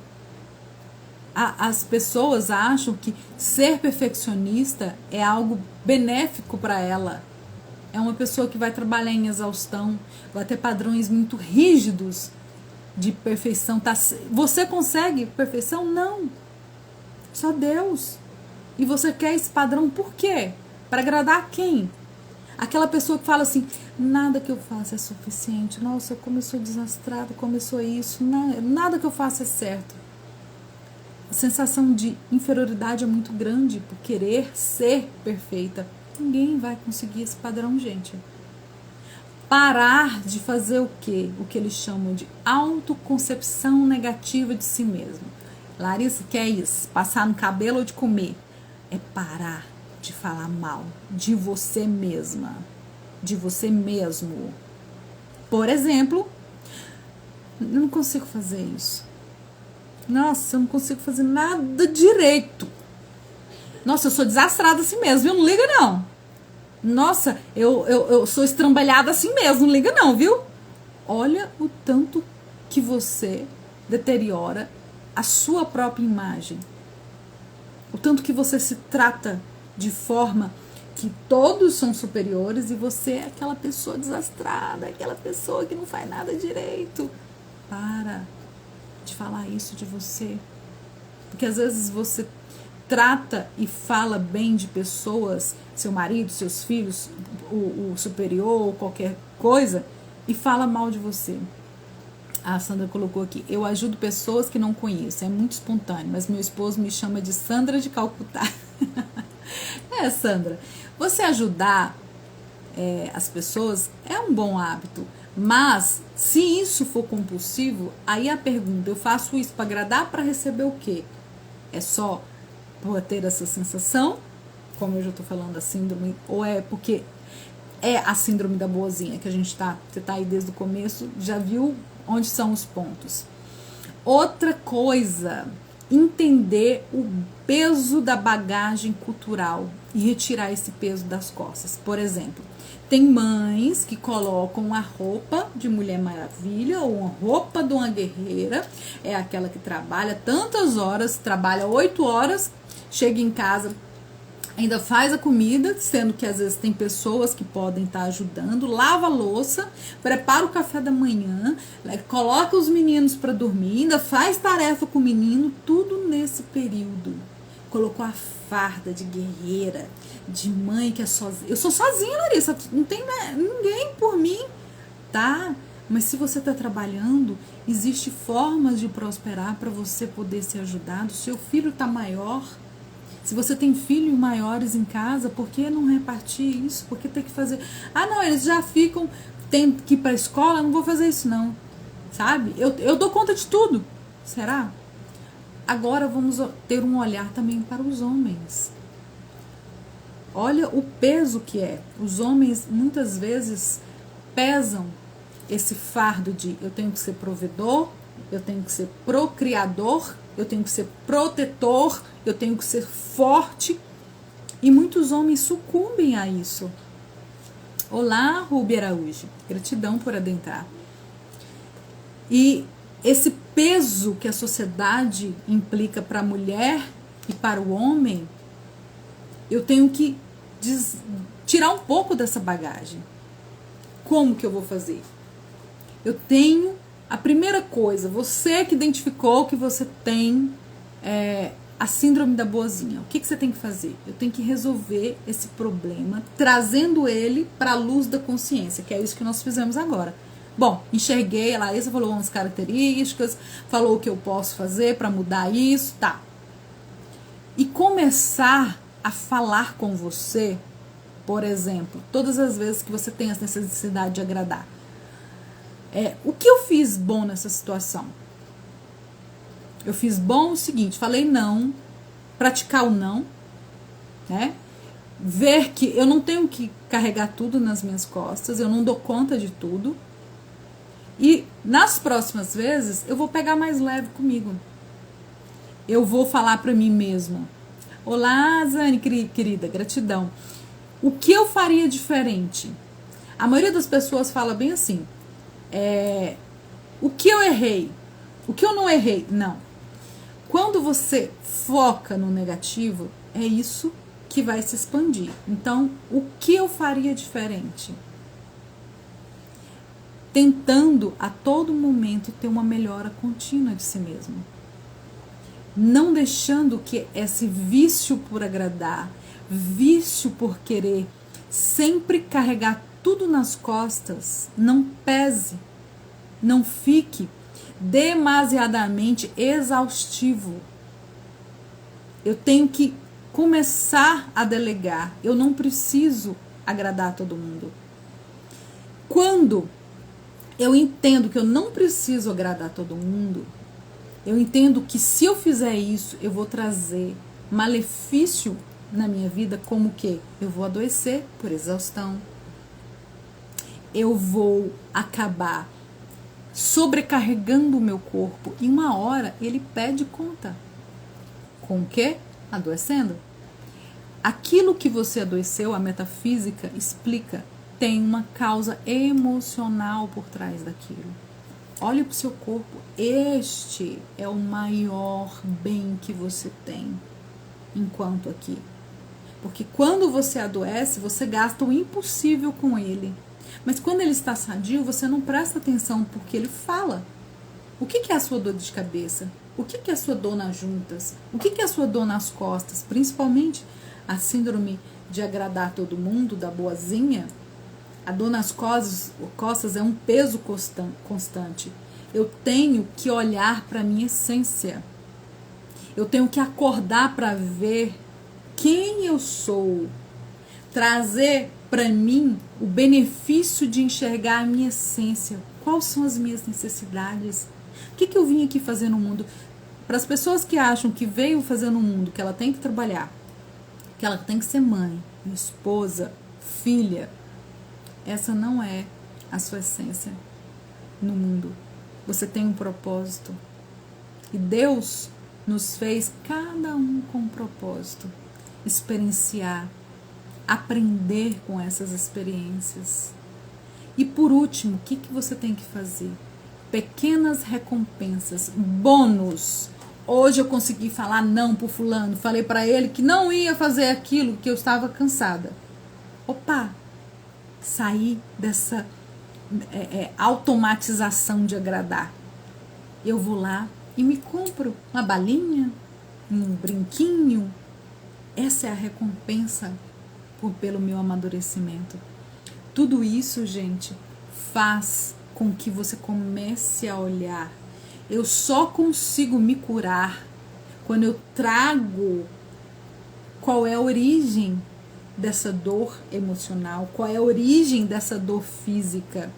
As pessoas acham que ser perfeccionista é algo benéfico para ela. É uma pessoa que vai trabalhar em exaustão, vai ter padrões muito rígidos de perfeição. Você consegue perfeição? Não. Só Deus. E você quer esse padrão por quê? Para agradar quem? Aquela pessoa que fala assim, nada que eu faça é suficiente. Nossa, como eu sou desastrada, como eu sou isso. Nada que eu faça é certo. A sensação de inferioridade é muito grande por querer ser perfeita. Ninguém vai conseguir esse padrão, gente. Parar de fazer o quê? O que eles chamam de autoconcepção negativa de si mesmo. Larissa, que é isso? Passar no cabelo ou de comer? É parar de falar mal de você mesma. De você mesmo. Por exemplo, eu não consigo fazer isso. Nossa, eu não consigo fazer nada direito. Nossa, eu sou desastrada assim mesmo, viu? Não liga não. Nossa, eu sou estrambalhada assim mesmo, não liga não, viu? Olha o tanto que você deteriora a sua própria imagem. O tanto que você se trata de forma que todos são superiores e você é aquela pessoa desastrada, aquela pessoa que não faz nada direito. Para de falar isso de você. Porque às vezes você trata e fala bem de pessoas, seu marido, seus filhos, o superior ou qualquer coisa, e fala mal de você. A Sandra colocou aqui, eu ajudo pessoas que não conheço, é muito espontâneo, mas meu esposo me chama de Sandra de Calcutá. Sandra, você ajudar as pessoas é um bom hábito, mas se isso for compulsivo, aí a pergunta, eu faço isso para agradar, para receber o quê? É só por ter essa sensação, como eu já estou falando da síndrome, ou é porque é a síndrome da boazinha que você está aí desde o começo, já viu onde são os pontos. Outra coisa, entender o peso da bagagem cultural. e retirar esse peso das costas. Por exemplo, tem mães que colocam uma roupa de Mulher Maravilha ou uma roupa de uma guerreira, é aquela que trabalha tantas horas, trabalha 8 horas, chega em casa, ainda faz a comida, sendo que às vezes tem pessoas que podem estar ajudando, lava a louça, prepara o café da manhã, coloca os meninos para dormir, ainda faz tarefa com o menino, tudo nesse período. Colocou a farda de guerreira, de mãe que é sozinha. Eu sou sozinha, Larissa, não tem ninguém por mim, tá? Mas se você está trabalhando, existe formas de prosperar para você poder ser ajudado. Seu filho está maior. Se você tem filhos maiores em casa, por que não repartir isso? Por que tem que fazer? Ah, não, eles já ficam, tem que ir para a escola, não vou fazer isso não, sabe? Eu dou conta de tudo, será? Agora vamos ter um olhar também para os homens. Olha o peso que é. Os homens muitas vezes pesam esse fardo de eu tenho que ser provedor, eu tenho que ser procriador, eu tenho que ser protetor, eu tenho que ser forte. E muitos homens sucumbem a isso. Olá, Rubi Araújo. Gratidão por adentrar. E esse peso que a sociedade implica para a mulher e para o homem, eu tenho que tirar um pouco dessa bagagem. Como que eu vou fazer? Eu tenho, a primeira coisa, você que identificou que você tem a síndrome da boazinha, o que você tem que fazer? Eu tenho que resolver esse problema, trazendo ele para a luz da consciência, que é isso que nós fizemos agora. Bom, enxerguei, a Larissa falou umas características, falou o que eu posso fazer para mudar isso, tá. E começar a falar com você, por exemplo, todas as vezes que você tem essa necessidade de agradar. O que eu fiz bom nessa situação? Eu fiz bom o seguinte, falei não, praticar o não, né? Ver que eu não tenho que carregar tudo nas minhas costas, eu não dou conta de tudo. E nas próximas vezes eu vou pegar mais leve comigo. Eu vou falar para mim mesmo. Olá, Zane, querida, gratidão. O que eu faria diferente? A maioria das pessoas fala bem assim. O que eu errei? O que eu não errei? Não. Quando você foca no negativo, é isso que vai se expandir. Então, o que eu faria diferente? Tentando a todo momento ter uma melhora contínua de si mesmo. Não deixando que esse vício por agradar, vício por querer sempre carregar tudo nas costas, não pese, não fique demasiadamente exaustivo. Eu tenho que começar a delegar. Eu não preciso agradar todo mundo. Quando eu entendo que eu não preciso agradar todo mundo, eu entendo que se eu fizer isso, eu vou trazer malefício na minha vida, como que eu vou adoecer por exaustão, eu vou acabar sobrecarregando o meu corpo e uma hora ele pede conta. Com o quê? Adoecendo. Aquilo que você adoeceu, a metafísica explica, tem uma causa emocional por trás daquilo. Olhe para o seu corpo. Este é o maior bem que você tem enquanto aqui. Porque quando você adoece, você gasta o impossível com ele. Mas quando ele está sadio, você não presta atenção porque ele fala. O que é a sua dor de cabeça? O que é a sua dor nas juntas? O que é a sua dor nas costas? Principalmente a síndrome de agradar todo mundo, da boazinha. A dor nas costas é um peso constante. Eu tenho que olhar para a minha essência. Eu tenho que acordar para ver quem eu sou. Trazer para mim o benefício de enxergar a minha essência. Quais são as minhas necessidades? O que eu vim aqui fazer no mundo? Para as pessoas que acham que veio fazer no mundo, que ela tem que trabalhar, que ela tem que ser mãe, esposa, filha, essa não é a sua essência no mundo. Você tem um propósito. E Deus nos fez cada um com um propósito. Experienciar, aprender com essas experiências. E por último, o que você tem que fazer? Pequenas recompensas, bônus. Hoje eu consegui falar não pro fulano, falei para ele que não ia fazer aquilo, que eu estava cansada. Opa, saí dessa automatização de agradar. Eu vou lá e me compro uma balinha, um brinquinho. Essa é a recompensa pelo meu amadurecimento. Tudo isso, gente, faz com que você comece a olhar. Eu só consigo me curar quando eu trago qual é a origem dessa dor emocional, qual é a origem dessa dor física.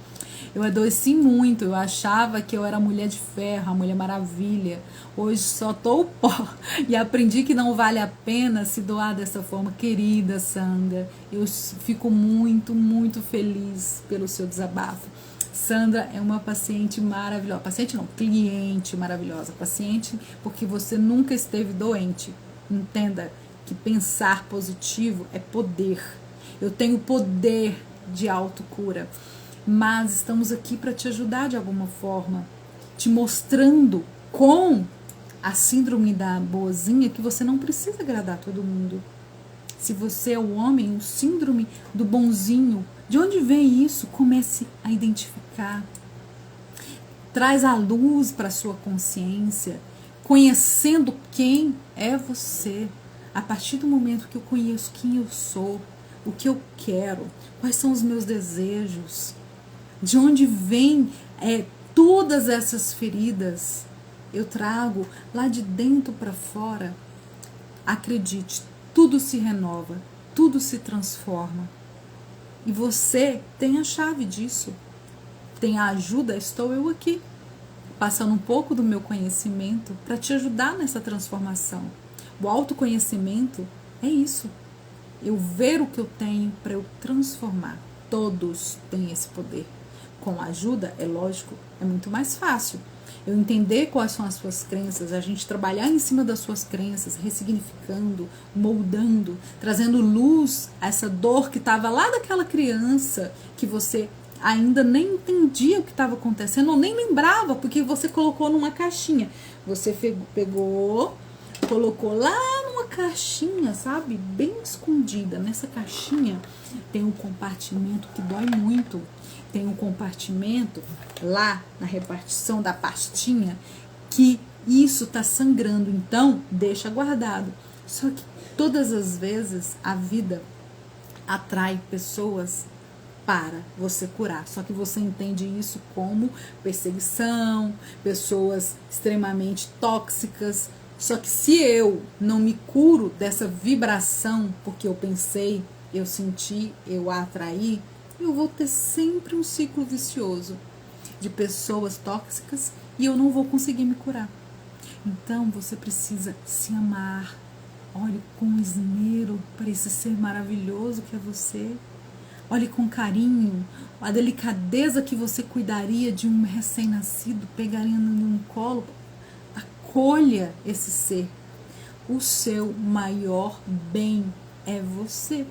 Eu adoeci muito, eu achava que eu era a mulher de ferro, a mulher maravilha. Hoje só tô o pó e aprendi que não vale a pena se doar dessa forma. Querida Sandra, eu fico muito, muito feliz pelo seu desabafo. Sandra é uma paciente maravilhosa, paciente não, cliente maravilhosa, paciente porque você nunca esteve doente. Entenda que pensar positivo é poder. Eu tenho poder de autocura. Mas estamos aqui para te ajudar de alguma forma, te mostrando com a síndrome da boazinha que você não precisa agradar todo mundo. Se você é o homem, o síndrome do bonzinho, de onde vem isso? Comece a identificar. Traz a luz para a sua consciência, conhecendo quem é você. A partir do momento que eu conheço quem eu sou, o que eu quero, quais são os meus desejos, de onde vem todas essas feridas, eu trago lá de dentro para fora. Acredite, tudo se renova, tudo se transforma. E você tem a chave disso. Tem a ajuda, estou eu aqui, passando um pouco do meu conhecimento para te ajudar nessa transformação. O autoconhecimento é isso. Eu ver o que eu tenho para eu transformar. Todos têm esse poder. Com ajuda, é lógico, é muito mais fácil. Eu entender quais são as suas crenças, a gente trabalhar em cima das suas crenças, ressignificando, moldando, trazendo luz a essa dor que estava lá daquela criança, que você ainda nem entendia o que estava acontecendo, ou nem lembrava, porque você colocou numa caixinha. Você pegou, colocou lá numa caixinha, sabe? Bem escondida. Nessa caixinha tem um compartimento que dói muito. Tem um compartimento lá na repartição da pastinha que isso tá sangrando, então deixa guardado. Só que todas as vezes a vida atrai pessoas para você curar. Só que você entende isso como perseguição, pessoas extremamente tóxicas. Só que se eu não me curo dessa vibração, porque eu pensei, eu senti, eu atraí, eu vou ter sempre um ciclo vicioso de pessoas tóxicas e eu não vou conseguir me curar. Então você precisa se amar. Olhe com esmero para esse ser maravilhoso que é você. Olhe com carinho, a delicadeza que você cuidaria de um recém-nascido, pegaria num colo. Acolha esse ser. O seu maior bem é você.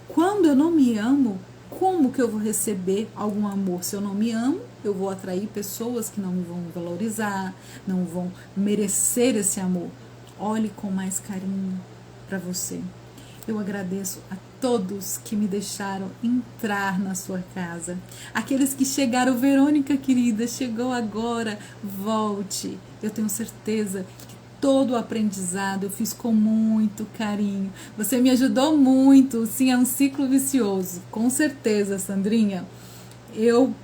Quando eu não me amo, como que eu vou receber algum amor? Se eu não me amo, eu vou atrair pessoas que não me vão valorizar, não vão merecer esse amor. Olhe com mais carinho para você. Eu agradeço a todos que me deixaram entrar na sua casa. Aqueles que chegaram, Verônica querida, chegou agora, volte. Eu tenho certeza que todo o aprendizado eu fiz com muito carinho. Você me ajudou muito, sim, é um ciclo vicioso. Com certeza, Sandrinha. Eu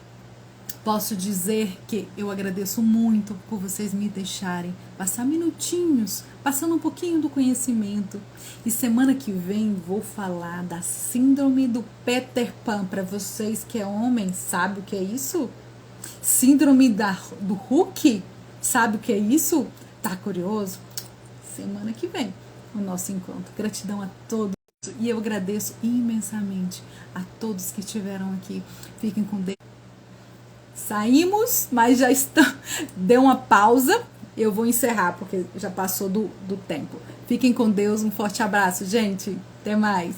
posso dizer que eu agradeço muito por vocês me deixarem passar minutinhos, passando um pouquinho do conhecimento. E semana que vem vou falar da síndrome do Peter Pan. Para vocês que é homem, sabe o que é isso? Síndrome do Hulk, sabe o que é isso? Tá curioso? Semana que vem o nosso encontro. Gratidão a todos. E eu agradeço imensamente a todos que estiveram aqui. Fiquem com Deus. Saímos, mas já estão. Deu uma pausa. Eu vou encerrar porque já passou do tempo. Fiquem com Deus. Um forte abraço, gente. Até mais.